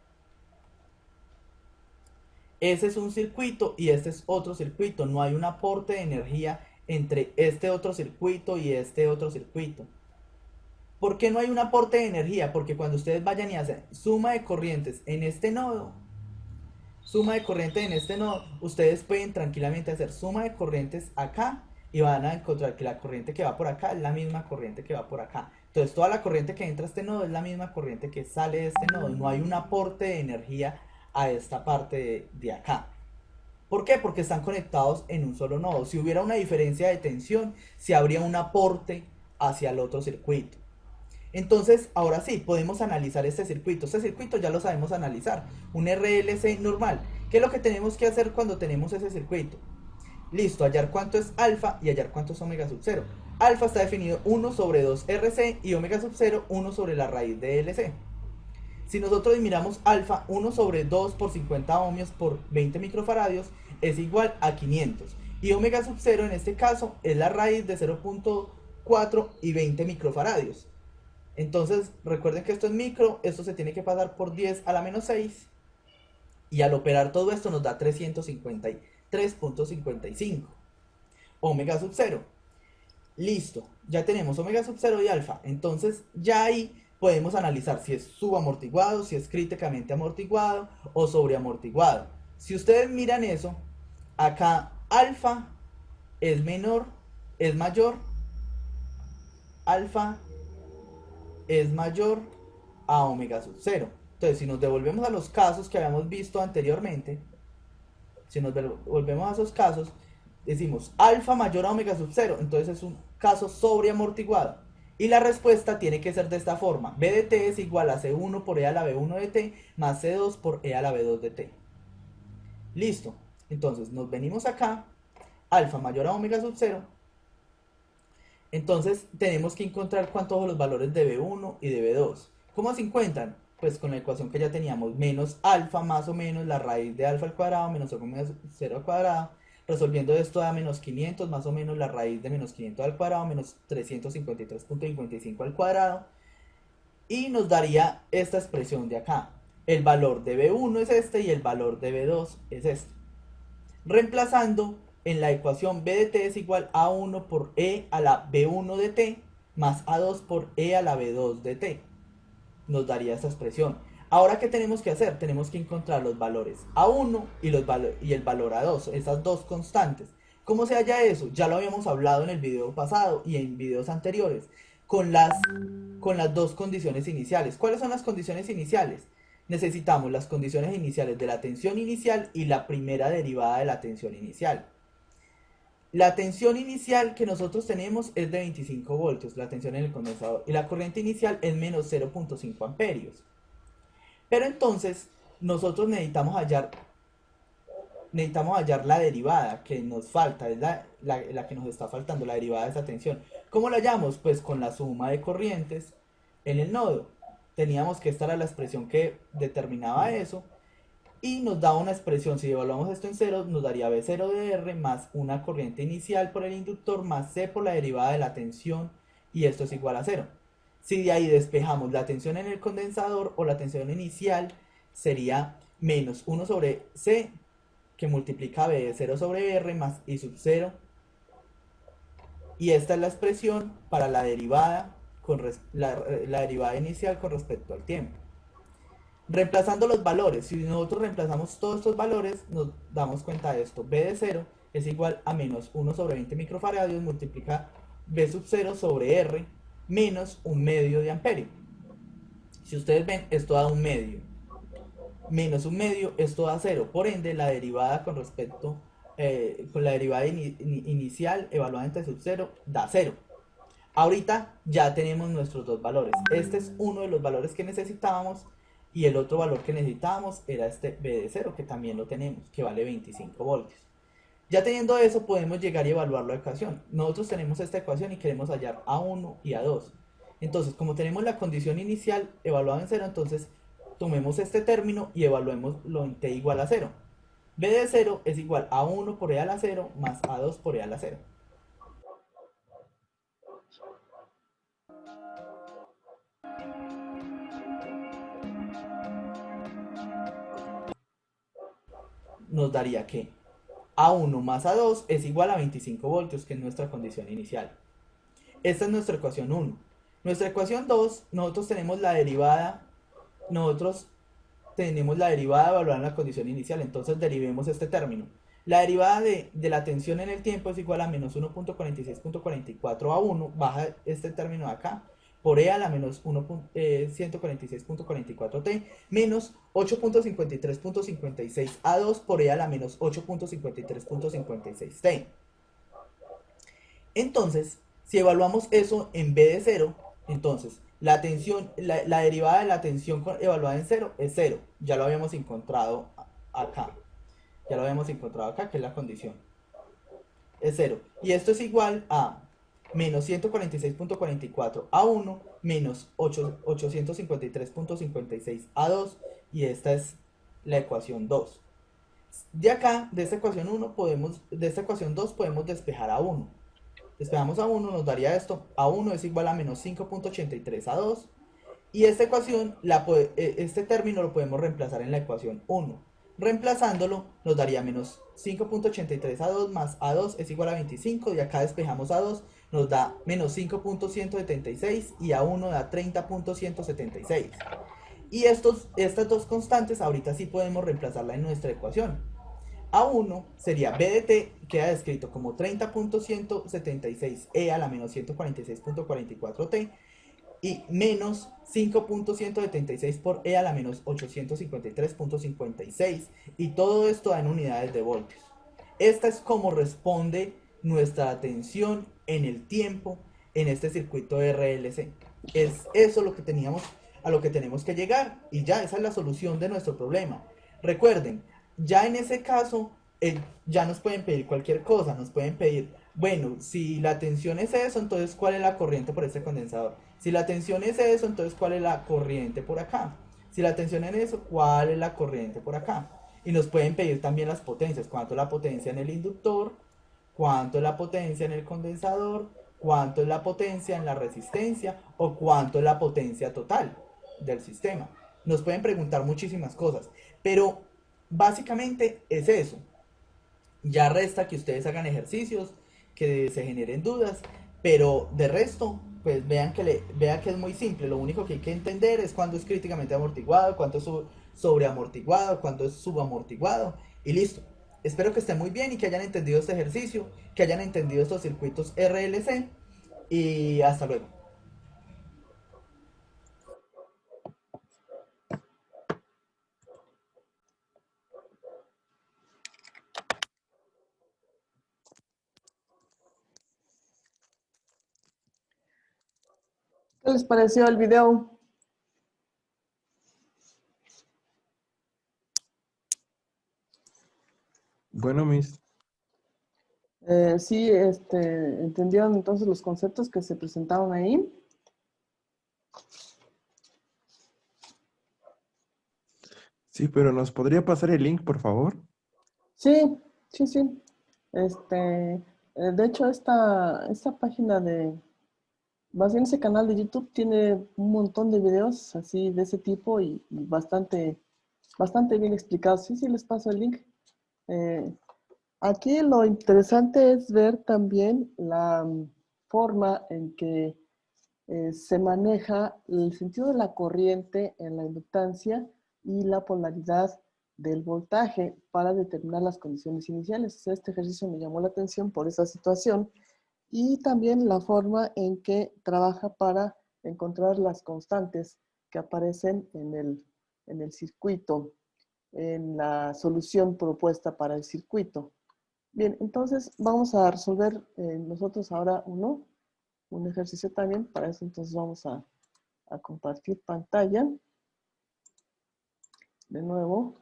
Ese es un circuito y este es otro circuito. No hay un aporte de energía entre este otro circuito y este otro circuito. ¿Por qué no hay un aporte de energía? Porque cuando ustedes vayan y hacen suma de corrientes en este nodo, ustedes pueden tranquilamente hacer suma de corrientes acá y van a encontrar que la corriente que va por acá es la misma corriente que va por acá. Entonces toda la corriente que entra a este nodo es la misma corriente que sale de este nodo. No hay un aporte de energía a esta parte de acá. ¿Por qué? Porque están conectados en un solo nodo. Si hubiera una diferencia de tensión, sí habría un aporte hacia el otro circuito. Entonces, ahora sí, podemos analizar este circuito. Este circuito ya lo sabemos analizar. Un RLC normal. ¿Qué es lo que tenemos que hacer cuando tenemos ese circuito? Listo, hallar cuánto es alfa y hallar cuánto es omega sub 0. Alfa está definido 1 sobre 2 RC y omega sub 0 1 sobre la raíz de LC. Si nosotros miramos alfa, 1 sobre 2 por 50 ohmios por 20 microfaradios es igual a 500. Y omega sub 0 en este caso es la raíz de 0.4 y 20 microfaradios. Entonces recuerden que esto es micro, esto se tiene que pasar por 10 a la menos 6. Y al operar todo esto nos da 353.55 omega sub 0. Listo, ya tenemos omega sub 0 y alfa. Entonces ya ahí podemos analizar si es subamortiguado, si es críticamente amortiguado o sobreamortiguado. Si ustedes miran eso, acá alfa es mayor, alfa es mayor a omega sub 0. Entonces, si nos devolvemos a los casos que habíamos visto anteriormente, si nos volvemos a esos casos, decimos alfa mayor a omega sub 0, entonces es un caso sobreamortiguado. Y la respuesta tiene que ser de esta forma: B de t es igual a C1 por E a la B1 de t más C2 por E a la B2 de t. Listo. Entonces nos venimos acá, alfa mayor a omega sub 0. Entonces tenemos que encontrar cuántos son los valores de B1 y de B2. ¿Cómo se encuentran? Pues con la ecuación que ya teníamos, menos alfa más o menos la raíz de alfa al cuadrado menos omega 0 al cuadrado. Resolviendo esto da menos 500 más o menos la raíz de menos 500 al cuadrado menos 353.55 al cuadrado. Y nos daría esta expresión de acá. El valor de B1 es este y el valor de B2 es este. Reemplazando en la ecuación B de t es igual a 1 por E a la B1 de t más A2 por E a la B2 de t. Nos daría esta expresión. Ahora, ¿qué tenemos que hacer? Tenemos que encontrar los valores A1 y el valor A2, esas dos constantes. ¿Cómo se halla eso? Ya lo habíamos hablado en el video pasado y en videos anteriores, con las dos condiciones iniciales. ¿Cuáles son las condiciones iniciales? Necesitamos las condiciones iniciales de la tensión inicial y la primera derivada de la tensión inicial. La tensión inicial que nosotros tenemos es de 25 voltios, la tensión en el condensador, y la corriente inicial es menos 0.5 amperios. Pero entonces nosotros necesitamos hallar la derivada que nos falta, es la que nos está faltando, la derivada de esa tensión. ¿Cómo la hallamos? Pues con la suma de corrientes en el nodo. Teníamos que estar a la expresión que determinaba eso. Y nos da una expresión, si evaluamos esto en ceros, nos daría B0 de R más una corriente inicial por el inductor más C por la derivada de la tensión, y esto es igual a 0. Si de ahí despejamos la tensión en el condensador o la tensión inicial, sería menos 1 sobre C, que multiplica B0 sobre R más I sub 0. Y esta es la expresión para la derivada, la derivada inicial con respecto al tiempo. Reemplazando los valores, si nosotros reemplazamos todos estos valores, nos damos cuenta de esto. B de 0 es igual a menos 1 sobre 20 microfaradios multiplica B sub 0 sobre R menos un medio de amperio. Si ustedes ven, esto da un medio. Menos un medio, esto da 0. Por ende, la derivada con respecto, con la derivada inicial evaluada entre sub 0, da 0. Ahorita ya tenemos nuestros dos valores. Este es uno de los valores que necesitábamos. Y el otro valor que necesitábamos era este B de 0, que también lo tenemos, que vale 25 voltios. Ya teniendo eso, podemos llegar y evaluar la ecuación. Nosotros tenemos esta ecuación y queremos hallar A1 y A2. Entonces, como tenemos la condición inicial evaluada en 0, entonces tomemos este término y evaluémoslo en t igual a 0. B de 0 es igual a 1 por E a la 0 más A2 por E a la 0. nos daría que A1 más A2 es igual a 25 voltios, que es nuestra condición inicial. Esta es nuestra ecuación 1. Nuestra ecuación 2, nosotros tenemos la derivada evaluada en la condición inicial, entonces derivemos este término. La derivada de la tensión en el tiempo es igual a menos 1.46.44 a 1, baja este término de acá, por E a la menos 146.44t, menos 8.53.56 a 2 por E a la menos 8.53.56t. Entonces, si evaluamos eso en B de 0, entonces la derivada de la tensión evaluada en 0 es 0. Ya lo habíamos encontrado acá. Ya lo habíamos encontrado acá, que es la condición. Es 0. Y esto es igual a menos 146.44 a 1 menos 853.56 a 2. Y esta es la ecuación 2. De acá, de esta ecuación 1, de esta ecuación 2 podemos despejar a 1. Despejamos a 1, nos daría esto. A1 es igual a menos 5.83 a 2. Y esta ecuación, este término lo podemos reemplazar en la ecuación 1. Reemplazándolo, nos daría menos 5.83 a 2 más A2 es igual a 25. Y acá despejamos a 2, nos da menos 5.176 y A1 da 30.176. Y estas dos constantes ahorita sí podemos reemplazarla en nuestra ecuación. A1 sería B de t, queda descrito como 30.176 E a la menos 146.44t y menos 5.176 por E a la menos 853.56, y todo esto da en unidades de voltios. Esta es como responde nuestra tensión en el tiempo en este circuito RLC. Es eso lo que a lo que tenemos que llegar, y ya esa es la solución de nuestro problema. Recuerden, ya en ese caso, ya nos pueden pedir cualquier cosa, nos pueden pedir, bueno, si la tensión es eso, entonces ¿cuál es la corriente por este condensador? Si la tensión es eso, entonces ¿cuál es la corriente por acá? Si la tensión es eso, ¿cuál es la corriente por acá? Y nos pueden pedir también las potencias, cuánto es la potencia en el inductor, cuánto es la potencia en el condensador, cuánto es la potencia en la resistencia o cuánto es la potencia total del sistema. Nos pueden preguntar muchísimas cosas, pero básicamente es eso. Ya resta que ustedes hagan ejercicios, que se generen dudas, pero de resto, pues vean que es muy simple. Lo único que hay que entender es cuándo es críticamente amortiguado, cuándo es sobreamortiguado, cuándo es subamortiguado, y listo. Espero que estén muy bien y que hayan entendido este ejercicio, que hayan entendido estos circuitos RLC, y hasta luego. ¿Qué les pareció el video? Bueno, Miss. Sí, ¿entendieron entonces los conceptos que se presentaron ahí? Sí, pero ¿nos podría pasar el link, por favor? Sí, sí, sí. De hecho, esta página más bien ese canal de YouTube tiene un montón de videos así de ese tipo y bastante bien explicados. Sí, sí, les paso el link. Aquí lo interesante es ver también la forma en que se maneja el sentido de la corriente en la inductancia y la polaridad del voltaje para determinar las condiciones iniciales. Este ejercicio me llamó la atención por esa situación, y también la forma en que trabaja para encontrar las constantes que aparecen en el circuito, en la solución propuesta para el circuito. Bien, entonces vamos a resolver nosotros ahora un ejercicio también. Para eso entonces vamos a compartir pantalla de nuevo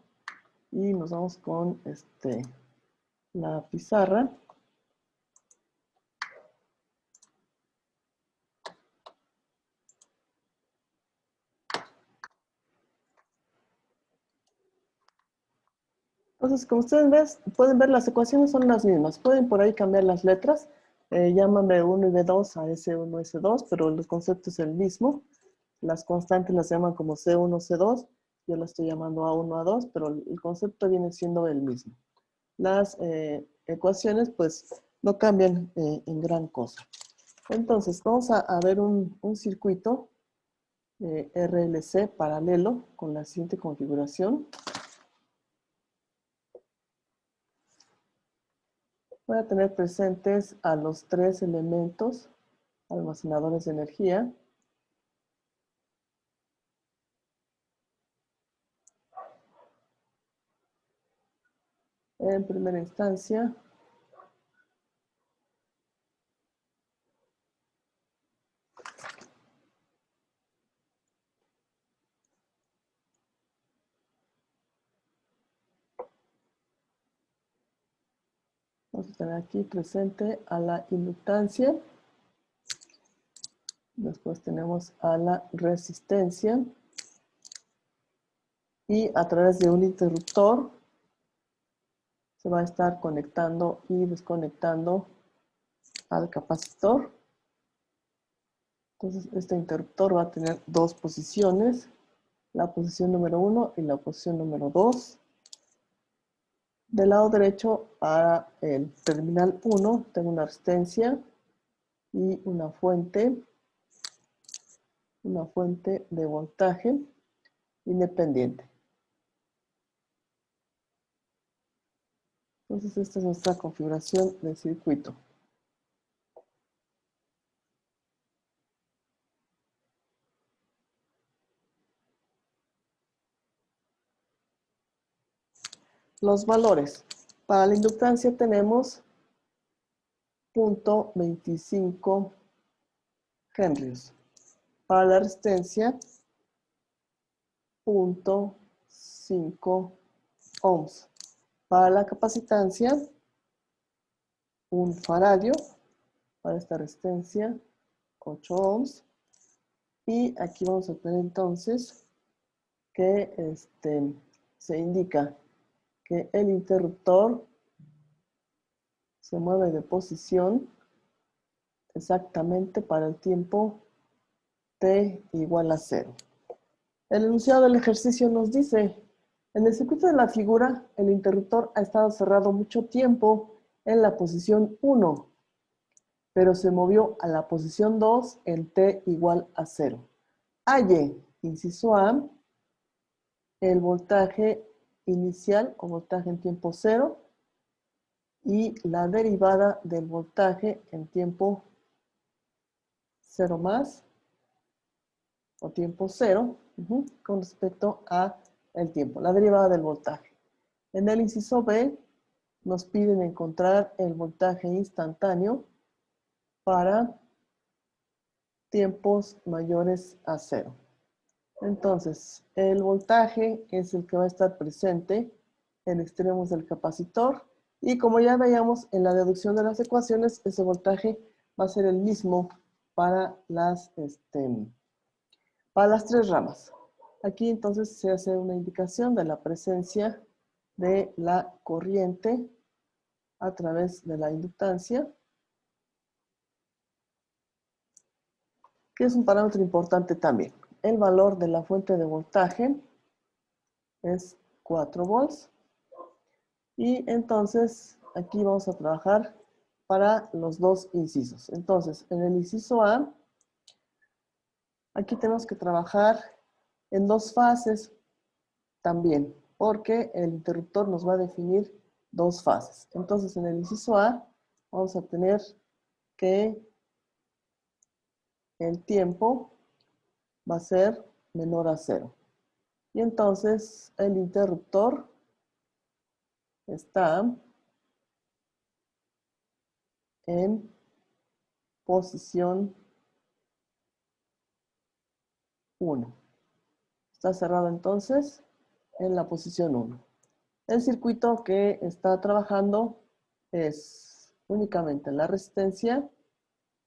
y nos vamos con la pizarra. Entonces, como ustedes pueden ver, las ecuaciones son las mismas. Pueden por ahí cambiar las letras. Llaman B1 y B2 a S1, S2, pero el concepto es el mismo. Las constantes las llaman como C1, C2. Yo la estoy llamando A1, A2, pero el concepto viene siendo el mismo. Las ecuaciones, pues, no cambian en gran cosa. Entonces, vamos a ver un circuito RLC paralelo con la siguiente configuración. Voy a tener presentes a los 3 elementos almacenadores de energía. En primera instancia, vamos a tener aquí presente a la inductancia. Después tenemos a la resistencia. Y a través de un interruptor se va a estar conectando y desconectando al capacitor. Entonces, este interruptor va a tener dos posiciones, la posición número 1 y la posición número 2. Del lado derecho, para el terminal 1, tengo una resistencia y una fuente de voltaje independiente. Entonces, esta es nuestra configuración de circuito. Los valores. Para la inductancia tenemos 0.25 henrios. Para la resistencia, 0.5 ohms. Para la capacitancia, 1 faradio. Para esta resistencia, 8 ohms. Y aquí vamos a tener entonces que se indica que el interruptor se mueve de posición exactamente para el tiempo t igual a 0. El enunciado del ejercicio nos dice, en el circuito de la figura, el interruptor ha estado cerrado mucho tiempo en la posición 1, pero se movió a la posición 2 en t igual a 0. Halle, inciso A, el voltaje inicial o voltaje en tiempo 0 y la derivada del voltaje en tiempo 0 más o tiempo 0 con respecto a el tiempo, la derivada del voltaje. En el inciso B nos piden encontrar el voltaje instantáneo para tiempos mayores a 0. Entonces, el voltaje es el que va a estar presente en extremos del capacitor y como ya veíamos en la deducción de las ecuaciones, ese voltaje va a ser el mismo para las 3 ramas. Aquí entonces se hace una indicación de la presencia de la corriente a través de la inductancia, que es un parámetro importante también. El valor de la fuente de voltaje es 4 volts. Y entonces aquí vamos a trabajar para los dos incisos. Entonces, en el inciso A, aquí tenemos que trabajar en 2 fases también, porque el interruptor nos va a definir 2 fases. Entonces, en el inciso A, vamos a tener que el tiempo va a ser menor a 0. Y entonces, el interruptor está en posición 1. Está cerrado entonces en la posición 1. El circuito que está trabajando es únicamente la resistencia,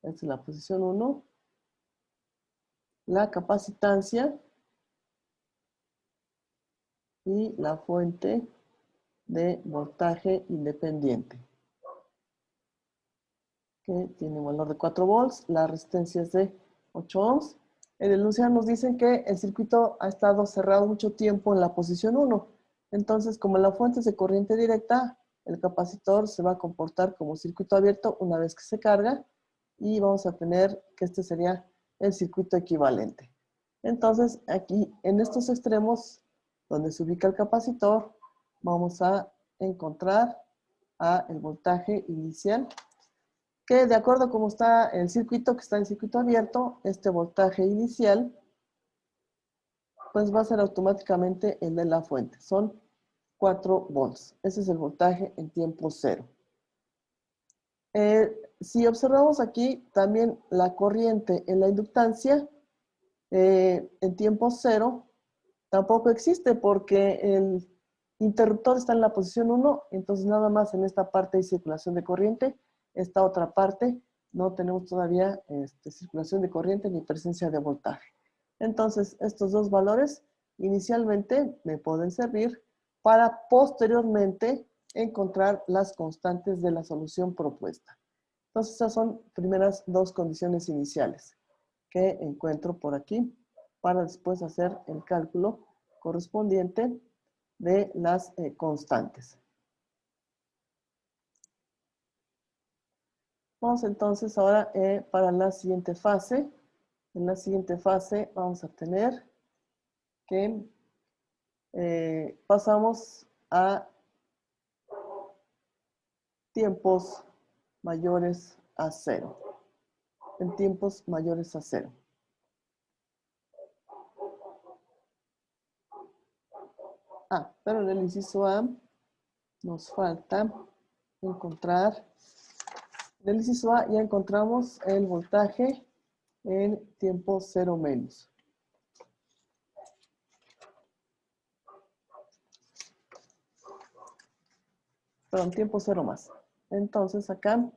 es la posición 1, la capacitancia y la fuente de voltaje independiente, que tiene un valor de 4 volts, la resistencia es de 8 ohms el enunciado nos dice que el circuito ha estado cerrado mucho tiempo en la posición 1. Entonces, como la fuente es de corriente directa, el capacitor se va a comportar como circuito abierto una vez que se carga y vamos a tener que este sería el circuito equivalente. Entonces, aquí en estos extremos, donde se ubica el capacitor, vamos a encontrar el voltaje inicial, que de acuerdo a cómo está el circuito, que está en circuito abierto, este voltaje inicial, pues va a ser automáticamente el de la fuente. Son 4 volts. Ese es el voltaje en tiempo cero. Si observamos aquí, también la corriente en la inductancia, en tiempo cero, tampoco existe porque el interruptor está en la posición 1, entonces nada más en esta parte hay circulación de corriente. Esta otra parte no tenemos todavía circulación de corriente ni presencia de voltaje. Entonces, estos dos valores inicialmente me pueden servir para posteriormente encontrar las constantes de la solución propuesta. Entonces, esas son primeras dos condiciones iniciales que encuentro por aquí para después hacer el cálculo correspondiente de las constantes. Vamos entonces ahora para la siguiente fase. En la siguiente fase vamos a tener que pasamos a tiempos mayores a 0. En tiempos mayores a 0. Pero en el inciso A nos falta encontrar. En el inciso A ya encontramos el voltaje en tiempo 0 menos. Perdón, tiempo 0 más. Entonces acá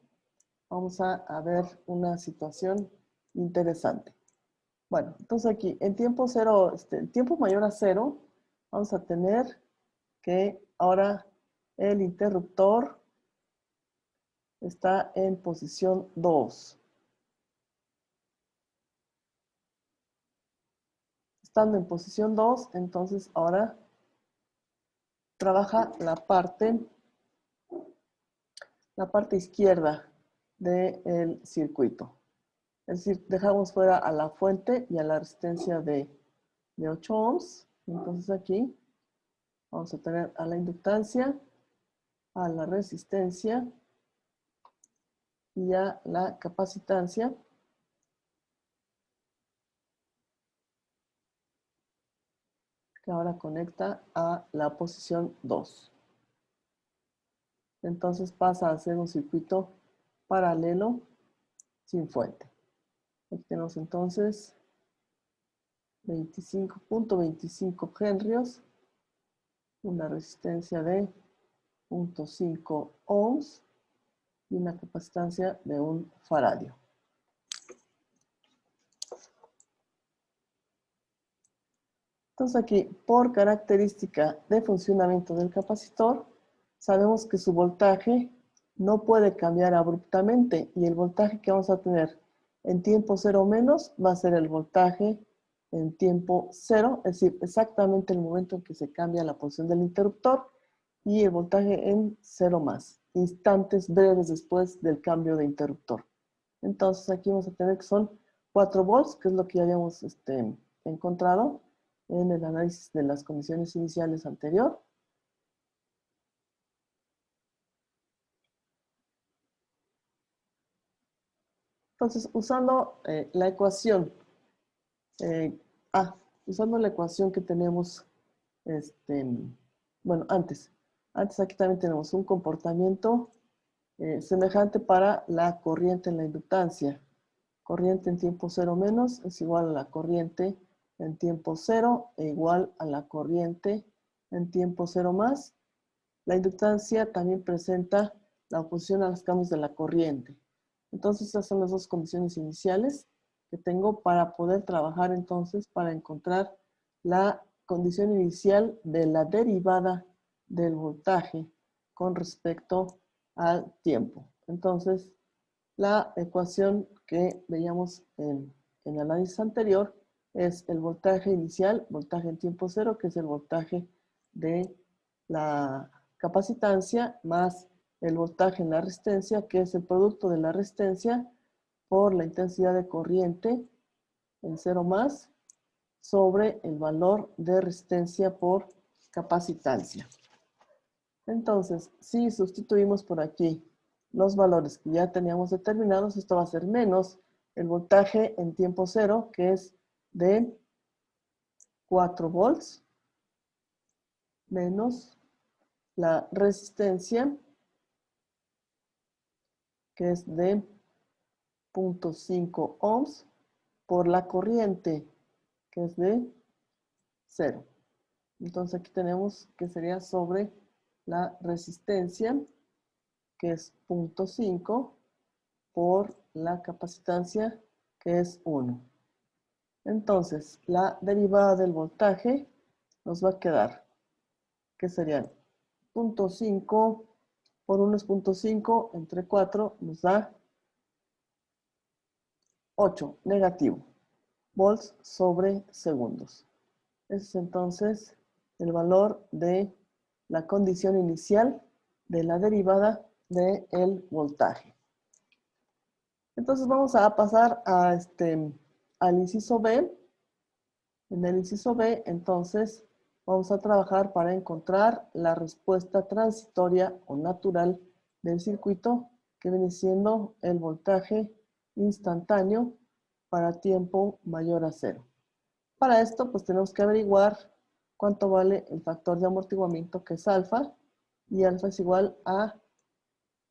vamos a ver una situación interesante. Bueno, entonces aquí en tiempo 0, tiempo mayor a 0, vamos a tener que ahora el interruptor está en posición 2. Estando en posición 2, entonces ahora trabaja la parte izquierda del circuito. Es decir, dejamos fuera a la fuente y a la resistencia de 8 ohms. Entonces aquí vamos a tener a la inductancia, a la resistencia y a la capacitancia. Que ahora conecta a la posición 2. Entonces pasa a ser un circuito paralelo sin fuente. Aquí tenemos entonces 25.25 henrios, una resistencia de 0.5 ohms y una capacitancia de 1 faradio. Entonces aquí, por característica de funcionamiento del capacitor, sabemos que su voltaje no puede cambiar abruptamente y el voltaje que vamos a tener en tiempo 0 menos va a ser el voltaje en tiempo 0, es decir, exactamente el momento en que se cambia la posición del interruptor, y el voltaje en 0 más, instantes breves después del cambio de interruptor. Entonces aquí vamos a tener que son 4 volts, que es lo que ya habíamos encontrado en el análisis de las condiciones iniciales anterior. Entonces, usando la ecuación, usando la ecuación que tenemos, bueno, antes aquí también tenemos un comportamiento semejante para la corriente en la inductancia. Corriente en tiempo 0 menos es igual a la corriente en tiempo 0 e igual a la corriente en tiempo 0 más. La inductancia también presenta la oposición a los cambios de la corriente. Entonces, esas son las dos condiciones iniciales que tengo para poder trabajar entonces para encontrar la condición inicial de la derivada del voltaje con respecto al tiempo. Entonces, la ecuación que veíamos en el análisis anterior es el voltaje inicial, voltaje en tiempo cero, que es el voltaje de la capacitancia, más el voltaje en la resistencia, que es el producto de la resistencia por la intensidad de corriente en cero más, sobre el valor de resistencia por capacitancia. Entonces, si sustituimos por aquí los valores que ya teníamos determinados, esto va a ser menos el voltaje en tiempo cero, que es de 4 volts, menos la resistencia, que es de 0.5 ohms, por la corriente, que es de 0. Entonces aquí tenemos que sería sobre la resistencia, que es 0.5, por la capacitancia, que es 1. Entonces, la derivada del voltaje nos va a quedar, que serían 0.5 por 1 es 0.5, entre 4 nos da 8, negativo, volts sobre segundos. Ese es entonces el valor de la condición inicial de la derivada del voltaje. Entonces vamos a pasar al inciso B. En el inciso B, entonces, vamos a trabajar para encontrar la respuesta transitoria o natural del circuito, que viene siendo el voltaje instantáneo para tiempo mayor a 0. Para esto, pues tenemos que averiguar cuánto vale el factor de amortiguamiento, que es alfa, y alfa es igual a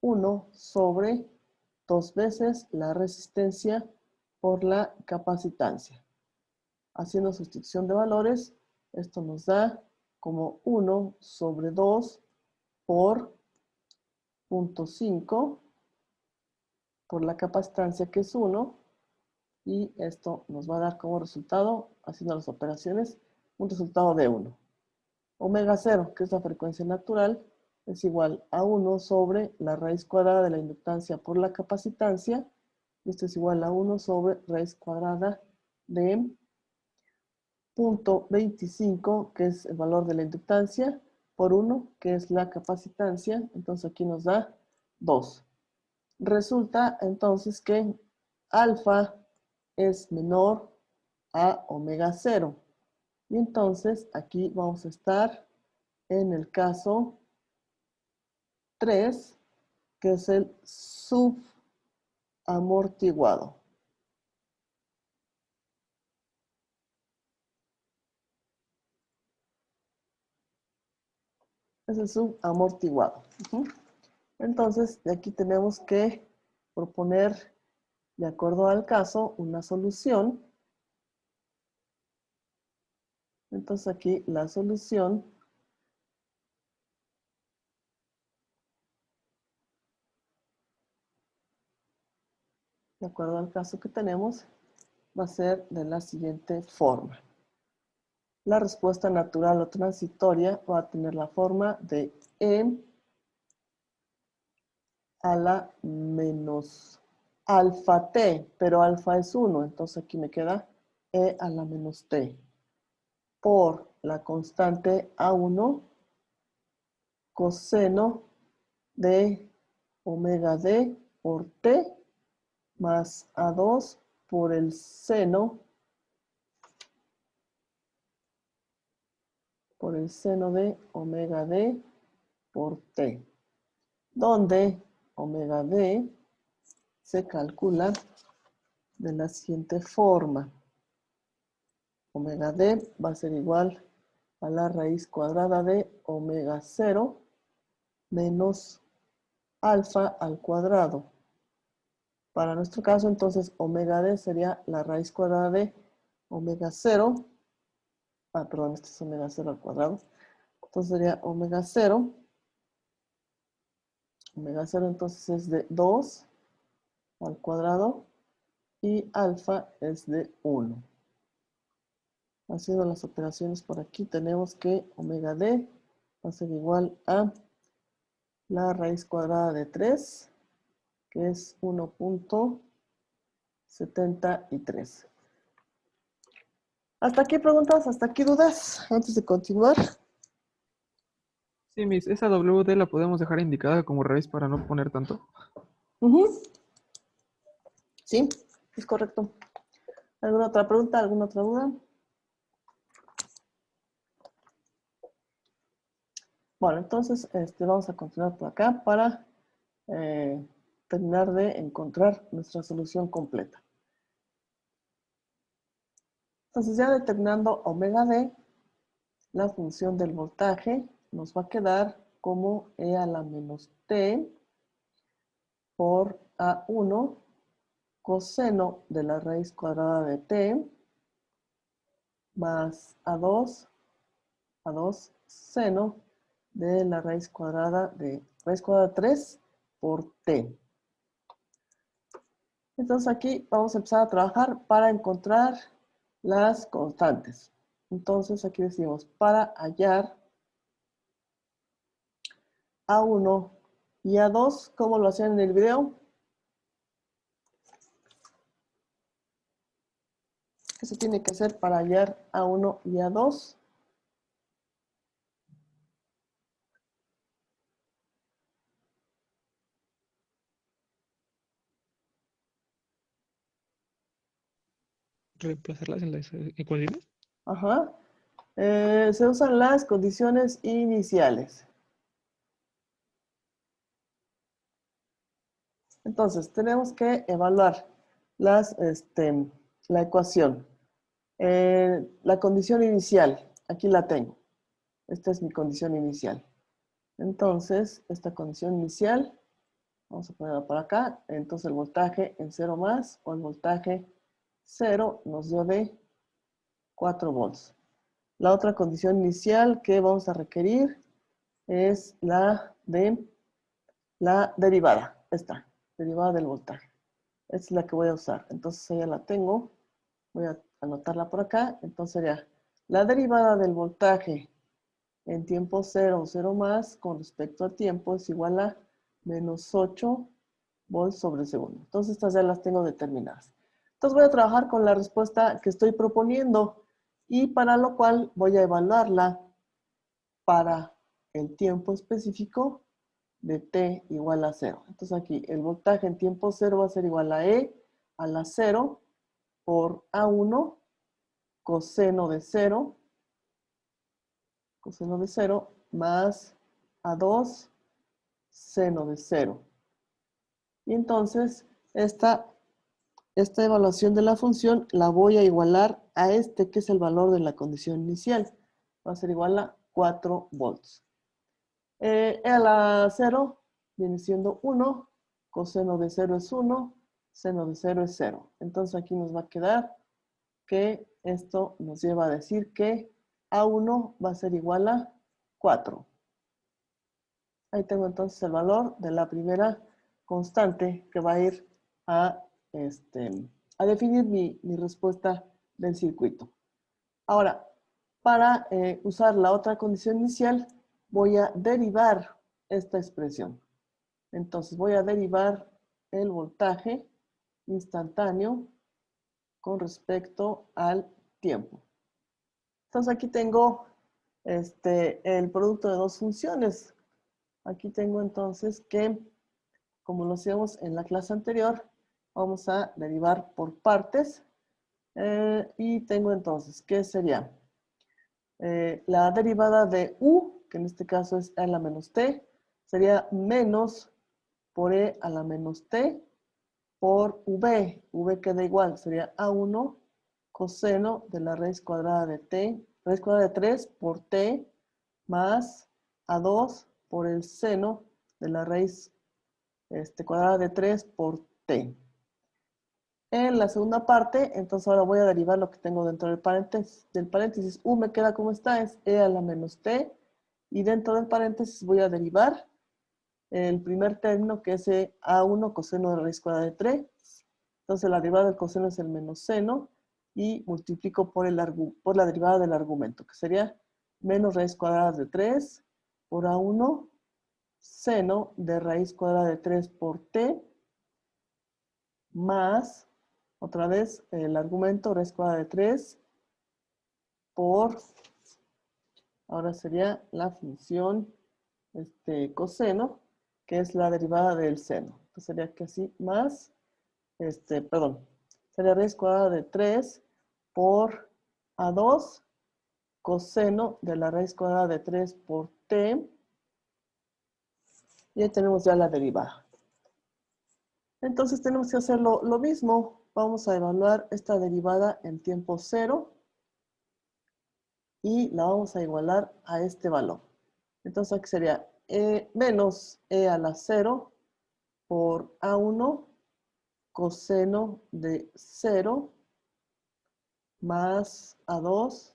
1 sobre 2 veces la resistencia por la capacitancia. Haciendo sustitución de valores, esto nos da como 1 sobre 2 por 0.5 por la capacitancia, que es 1, y esto nos va a dar como resultado, haciendo las operaciones, un resultado de 1. Omega 0, que es la frecuencia natural, es igual a 1 sobre la raíz cuadrada de la inductancia por la capacitancia, y esto es igual a 1 sobre raíz cuadrada de 0.25, que es el valor de la inductancia, por 1, que es la capacitancia. Entonces aquí nos da 2. Resulta entonces que alfa es menor a omega 0. Y entonces aquí vamos a estar en el caso 3, que es el subamortiguado. Es el subamortiguado. Entonces, de aquí tenemos que proponer, de acuerdo al caso, una solución. Entonces aquí la solución de acuerdo al caso que tenemos, va a ser de la siguiente forma. La respuesta natural o transitoria va a tener la forma de E a la menos alfa t, pero alfa es 1, entonces aquí me queda E a la menos t, por la constante A1 coseno de omega d por t, más A2 por el seno de omega d por t, donde omega d se calcula de la siguiente forma. Omega d va a ser igual a la raíz cuadrada de omega 0 menos alfa al cuadrado. Para nuestro caso, entonces, omega d sería la raíz cuadrada de omega 0. Perdón, este es omega 0 al cuadrado. Entonces sería omega 0. Omega 0 entonces es de 2 al cuadrado y alfa es de 1. Haciendo las operaciones por aquí, tenemos que omega d va a ser igual a la raíz cuadrada de 3, que es 1.73. ¿Hasta aquí preguntas? ¿Hasta aquí dudas? Antes de continuar. Sí, Miss, esa WD la podemos dejar indicada como raíz para no poner tanto. Ujú. Sí, es correcto. ¿Alguna otra pregunta? ¿Alguna otra duda? Bueno, entonces vamos a continuar por acá para terminar de encontrar nuestra solución completa. Entonces ya determinando omega d, la función del voltaje nos va a quedar como E a la menos t por A1 coseno de la raíz cuadrada de t más A2 seno de la raíz cuadrada de 3 por t. Entonces aquí vamos a empezar a trabajar para encontrar las constantes. Entonces aquí decimos, para hallar A1 y A2, ¿cómo lo hacían en el video? ¿Qué se tiene que hacer para hallar A1 y A2? ¿Reemplazarlas en las ecuaciones? Ajá. Se usan las condiciones iniciales. Entonces, tenemos que evaluar la ecuación. La condición inicial, aquí la tengo. Esta es mi condición inicial. Entonces, esta condición inicial, vamos a ponerla por acá. Entonces, el voltaje en 0 más o el voltaje 0 nos dio de 4 volts. La otra condición inicial que vamos a requerir es la de la derivada. Esta, derivada del voltaje. Esta es la que voy a usar. Entonces, ya la tengo. Voy a anotarla por acá. Entonces, sería la derivada del voltaje en tiempo 0 o 0 más con respecto al tiempo es igual a menos 8 volts sobre segundo. Entonces estas ya las tengo determinadas. Entonces voy a trabajar con la respuesta que estoy proponiendo y para lo cual voy a evaluarla para el tiempo específico de t igual a 0. Entonces aquí el voltaje en tiempo 0 va a ser igual a E a la 0 por A1 coseno de 0 más A2 seno de 0. Y entonces esta evaluación de la función la voy a igualar a este que es el valor de la condición inicial. Va a ser igual a 4 volts. E a la 0 viene siendo 1, coseno de 0 es 1, seno de 0 es 0. Entonces aquí nos va a quedar que esto nos lleva a decir que A1 va a ser igual a 4. Ahí tengo entonces el valor de la primera constante que va a ir a, definir mi respuesta del circuito. Ahora, para usar la otra condición inicial, voy a derivar esta expresión. Entonces voy a derivar el voltaje instantáneo con respecto al tiempo. Entonces aquí tengo el producto de dos funciones. Aquí tengo entonces que, como lo hacíamos en la clase anterior, vamos a derivar por partes. Y tengo entonces, ¿qué sería? La derivada de u, que en este caso es a la menos t, sería menos por e a la menos t por v. V queda igual, sería a1 coseno de la raíz cuadrada de t, raíz cuadrada de 3 por t más a2 por el seno de la raíz cuadrada de 3 por t. En la segunda parte, entonces ahora voy a derivar lo que tengo dentro del paréntesis. Del paréntesis u me queda como está, es e a la menos t. Y dentro del paréntesis voy a derivar el primer término, que es a1 coseno de la raíz cuadrada de 3. Entonces la derivada del coseno es el menos seno. Y multiplico por la derivada del argumento, que sería menos raíz cuadrada de 3 por a1 seno de raíz cuadrada de 3 por t más, otra vez, el argumento raíz cuadrada de 3 por, ahora sería la función coseno, que es la derivada del seno. Entonces sería que así más, perdón, sería raíz cuadrada de 3 por A2 coseno de la raíz cuadrada de 3 por t. Y ahí tenemos ya la derivada. Entonces tenemos que hacer lo mismo. Vamos a evaluar esta derivada en tiempo 0 y la vamos a igualar a este valor. Entonces aquí sería menos e a la 0 por A1 coseno de 0 más A2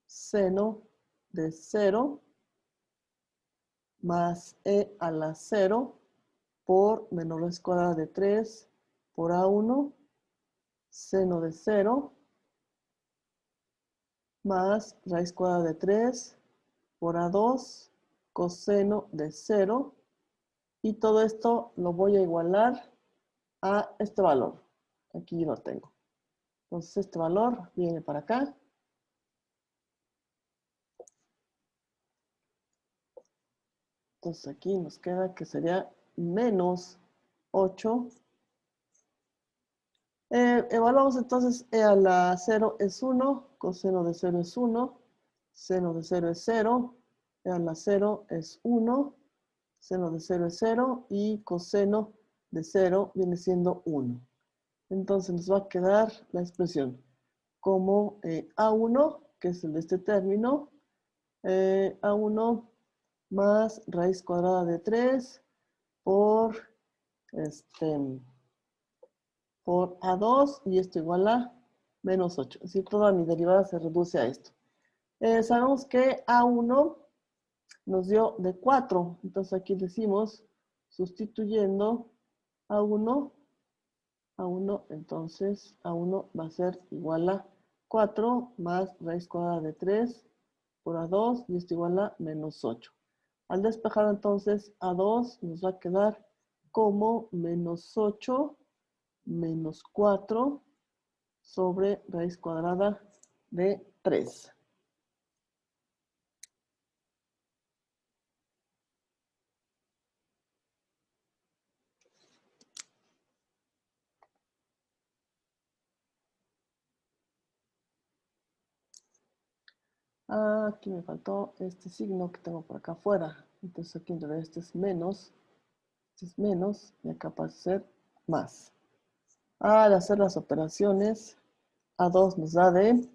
seno de 0 más e a la 0 por menos raíz cuadrada de 3 por A1 seno de 0 más raíz cuadrada de 3 por A2 coseno de 0. Y todo esto lo voy a igualar a este valor. Aquí lo tengo. Entonces este valor viene para acá. Entonces aquí nos queda que sería menos 8. Evaluamos entonces e a la 0 es 1, coseno de 0 es 1, seno de 0 es 0, e a la 0 es 1, seno de 0 es 0 y coseno de 0 viene siendo 1. Entonces nos va a quedar la expresión como A1, que es el de este término, A1 más raíz cuadrada de 3 por A2 y esto igual a menos 8. Es decir, toda mi derivada se reduce a esto. Sabemos que A1 nos dio de 4. Entonces aquí decimos, sustituyendo A1, entonces A1 va a ser igual a 4 más raíz cuadrada de 3 por A2 y esto igual a menos 8. Al despejar entonces A2 nos va a quedar como menos 8 menos 4 sobre raíz cuadrada de 3. Aquí me faltó este signo que tengo por acá afuera. Entonces aquí en realidad este es menos y acá pasa a ser más. Al hacer las operaciones, A2 nos da de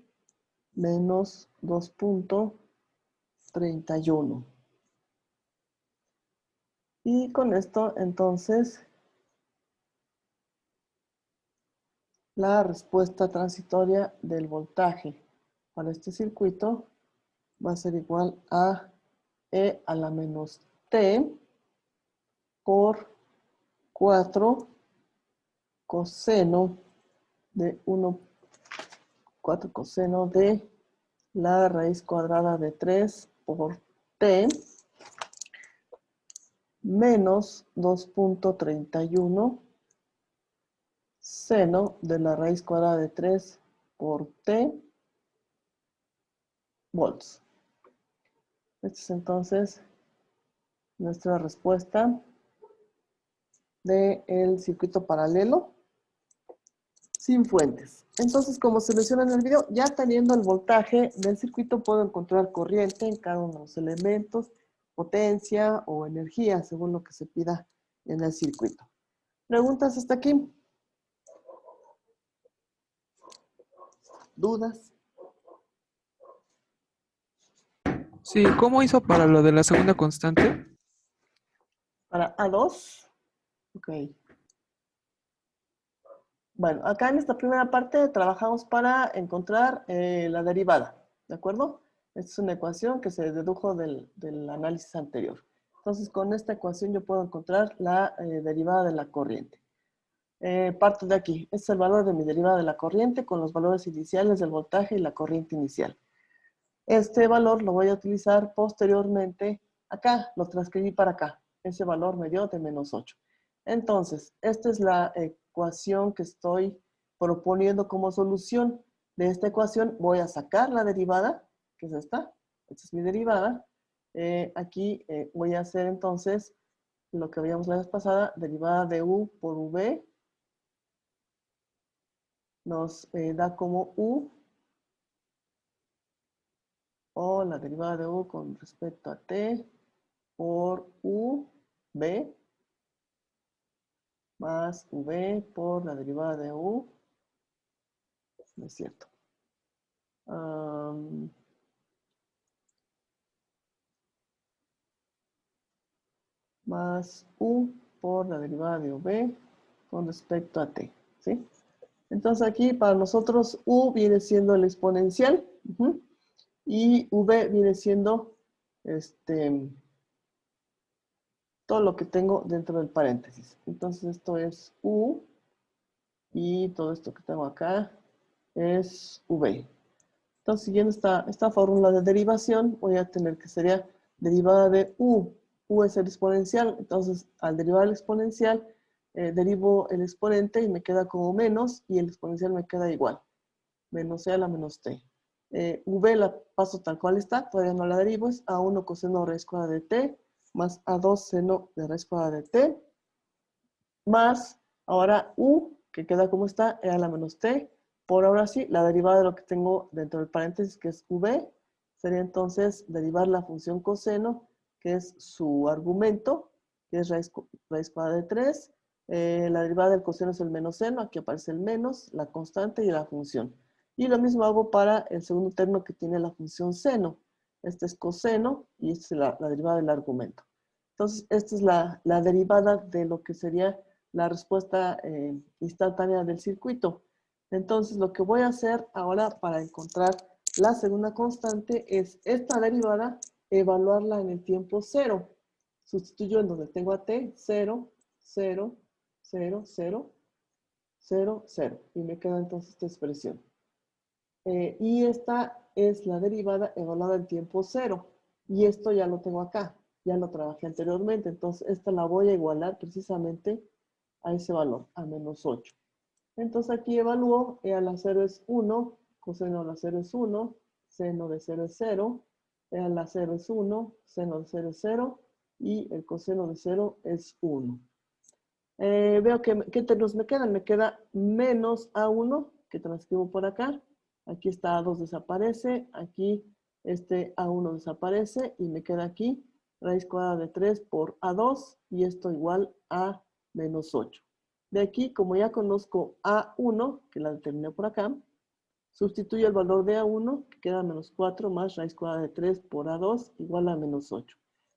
menos 2.31. Y con esto, entonces, la respuesta transitoria del voltaje para este circuito va a ser igual a E a la menos T por 4 coseno de 4 coseno de la raíz cuadrada de 3 por T menos 2.31 seno de la raíz cuadrada de 3 por T volts. Esta es entonces nuestra respuesta del circuito paralelo sin fuentes. Entonces, como se menciona en el video, ya teniendo el voltaje del circuito puedo encontrar corriente en cada uno de los elementos, potencia o energía, según lo que se pida en el circuito. ¿Preguntas hasta aquí? ¿Dudas? Sí, ¿cómo hizo para lo de la segunda constante? Para A2. Ok. Bueno, acá en esta primera parte trabajamos para encontrar la derivada, ¿de acuerdo? Esta es una ecuación que se dedujo del análisis anterior. Entonces, con esta ecuación yo puedo encontrar la derivada de la corriente. Parto de aquí. Este es el valor de mi derivada de la corriente con los valores iniciales del voltaje y la corriente inicial. Este valor lo voy a utilizar posteriormente acá, lo transcribí para acá. Ese valor me dio de menos 8. Entonces, esta es la ecuación que estoy proponiendo como solución. de esta ecuación voy a sacar la derivada, que es esta. Esta es mi derivada. Aquí voy a hacer entonces lo que veíamos la vez pasada, derivada de u por v nos da como u, o la derivada de u con respecto a t por u, v, más v por la derivada de u. No es cierto. Más u por la derivada de v con respecto a t, ¿sí? Entonces aquí para nosotros u viene siendo el exponencial, y v viene siendo todo lo que tengo dentro del paréntesis. Entonces esto es u, y todo esto que tengo acá es v. Entonces, siguiendo esta fórmula de derivación, voy a tener que sería derivada de u. U es el exponencial, entonces al derivar el exponencial, derivo el exponente y me queda como menos, y el exponencial me queda igual. Menos c a la menos t. V la paso tal cual está, todavía no la derivo, es a1 coseno raíz cuadrada de t, más a2 seno de raíz cuadrada de t, más ahora u, que queda como está, e a la menos t, por ahora sí, la derivada de lo que tengo dentro del paréntesis, que es v, sería entonces derivar la función coseno, que es su argumento, que es raíz cuadrada de 3. La derivada del coseno es el menos seno, aquí aparece el menos, la constante y la función. Y lo mismo hago para el segundo término que tiene la función seno. Este es coseno y esta es la derivada del argumento. Entonces, esta es la derivada de lo que sería la respuesta instantánea del circuito. Entonces, lo que voy a hacer ahora para encontrar la segunda constante es esta derivada, evaluarla en el tiempo 0. Sustituyo en donde tengo a t, 0, 0, 0, 0, 0, 0. Y me queda entonces esta expresión. Y esta es la derivada evaluada en tiempo 0. Y esto ya lo tengo acá. Ya lo trabajé anteriormente. Entonces, esta la voy a igualar precisamente a ese valor, a menos 8. Entonces aquí evalúo, e a la 0 es 1, coseno a la 0 es 1, seno de 0 es 0, e a la 0 es 1, seno de 0 es 0, y el coseno de 0 es 1. Veo que, ¿qué términos me quedan? Me queda menos a1, que transcribo por acá. Aquí está a2 desaparece, aquí este a1 desaparece, y me queda aquí raíz cuadrada de 3 por a2, y esto igual a menos 8. De aquí, como ya conozco A1, que la determiné por acá, sustituyo el valor de A1, que queda menos 4 más raíz cuadrada de 3 por A2, igual a menos 8.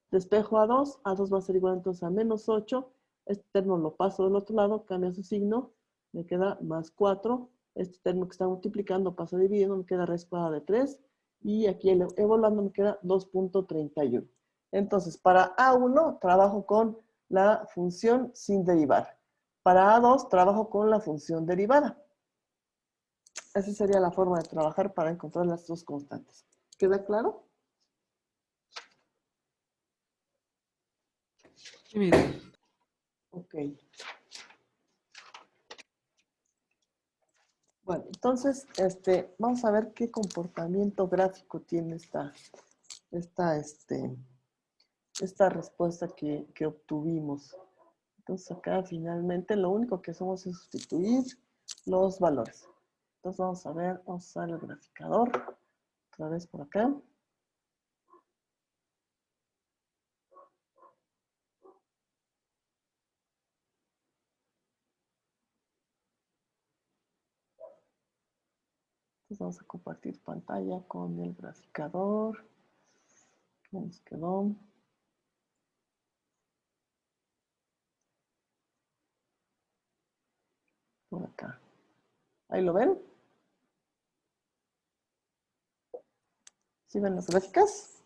Despejo A2, A2 va a ser igual entonces a menos 8. Este término lo paso del otro lado, cambia su signo, me queda más 4. Este término que está multiplicando pasa dividiendo, me queda raíz cuadrada de 3. Y aquí evaluando me queda 2.31. Entonces, para A1 trabajo con la función sin derivar. Para A2 trabajo con la función derivada. Esa sería la forma de trabajar para encontrar las dos constantes. ¿Queda claro? Sí, mira. Ok. Bueno, entonces, vamos a ver qué comportamiento gráfico tiene esta respuesta que obtuvimos. Entonces acá finalmente lo único que hacemos es sustituir los valores. Entonces vamos a ver, vamos a usar el graficador. Otra vez por acá. Entonces vamos a compartir pantalla con el graficador. ¿Qué nos quedó? Por acá. ¿Ahí lo ven? ¿Sí ven las gráficas?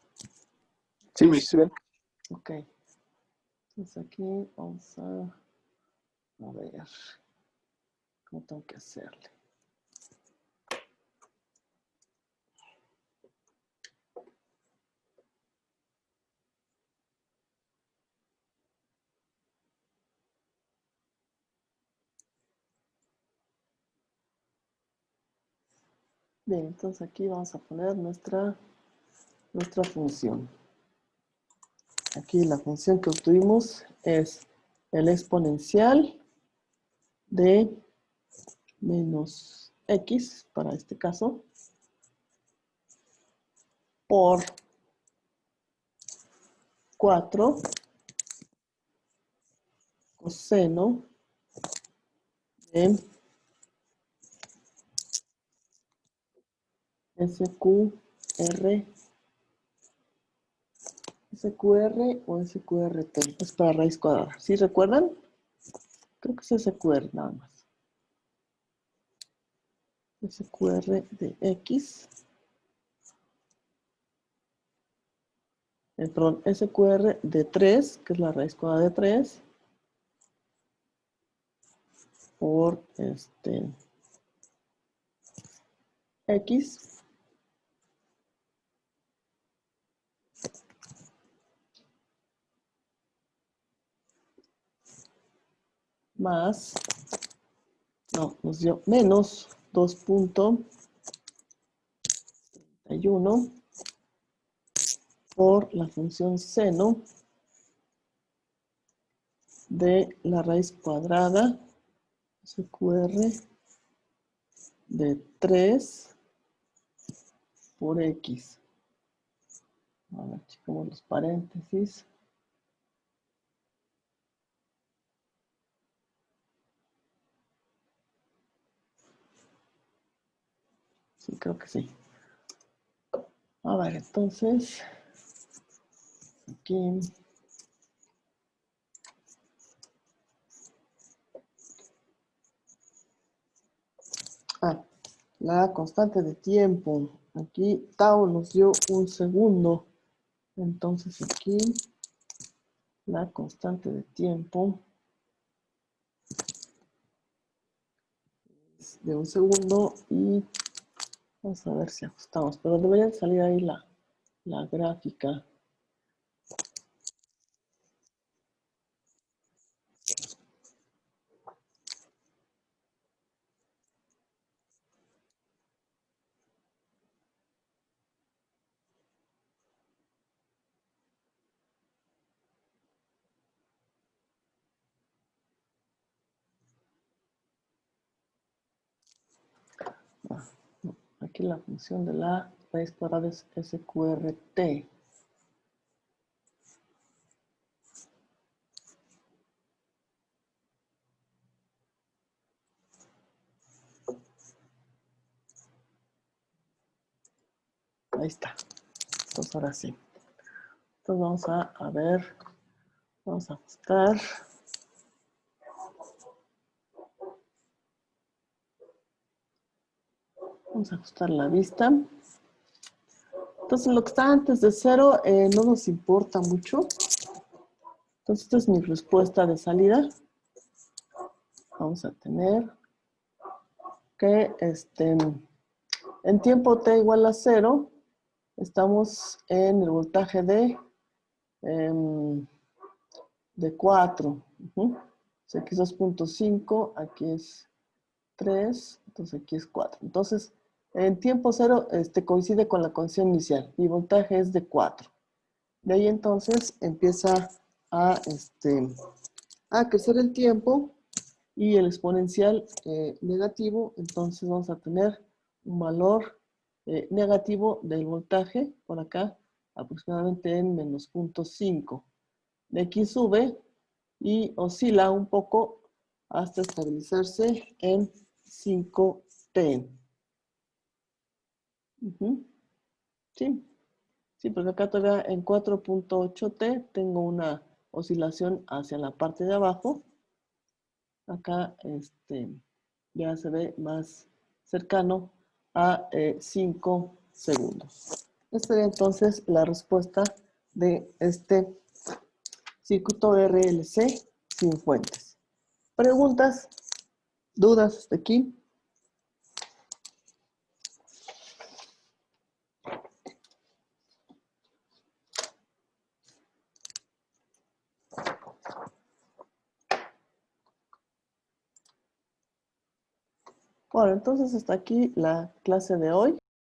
Sí, sí, ven. Ok. Entonces aquí vamos a ver cómo tengo que hacerle. Bien, entonces aquí vamos a poner nuestra función. Aquí la función que obtuvimos es el exponencial de menos x, para este caso, por 4 coseno de SQR o SQRT. Es para raíz cuadrada. ¿Sí recuerdan? Creo que es SQR nada más. SQR de X. Perdón, SQR de 3, que es la raíz cuadrada de 3, por X más, no, nos dio menos 2.31 por la función seno de la raíz cuadrada SQR de 3 por X. Ahora checamos los paréntesis. Sí, creo que sí. A ver, entonces, aquí. La constante de tiempo. Aquí tau nos dio un segundo. Entonces aquí la constante de tiempo es de un segundo y vamos a ver si ajustamos. Pero debería salir ahí la gráfica. Aquí la función de la raíz cuadrada es SQRT. Ahí está. Entonces ahora sí. Entonces vamos a ver. Vamos a ajustar. Vamos a ajustar la vista. Entonces lo que está antes de 0 no nos importa mucho. Entonces esta es mi respuesta de salida. Vamos a tener que en tiempo t igual a 0, estamos en el voltaje de 4. Aquí es 2.5, aquí es 3, entonces aquí es 4. Entonces, en tiempo 0 coincide con la condición inicial. Mi voltaje es de 4. De ahí entonces empieza a crecer el tiempo y el exponencial negativo. Entonces vamos a tener un valor negativo del voltaje por acá, aproximadamente en menos 0.5. De aquí sube y oscila un poco hasta estabilizarse en 5T. Sí. Sí, porque acá todavía en 4.8T tengo una oscilación hacia la parte de abajo. Acá ya se ve más cercano a 5 segundos. Esta sería entonces la respuesta de este circuito RLC sin fuentes. ¿Preguntas? ¿Dudas hasta aquí? Bueno, entonces hasta aquí la clase de hoy.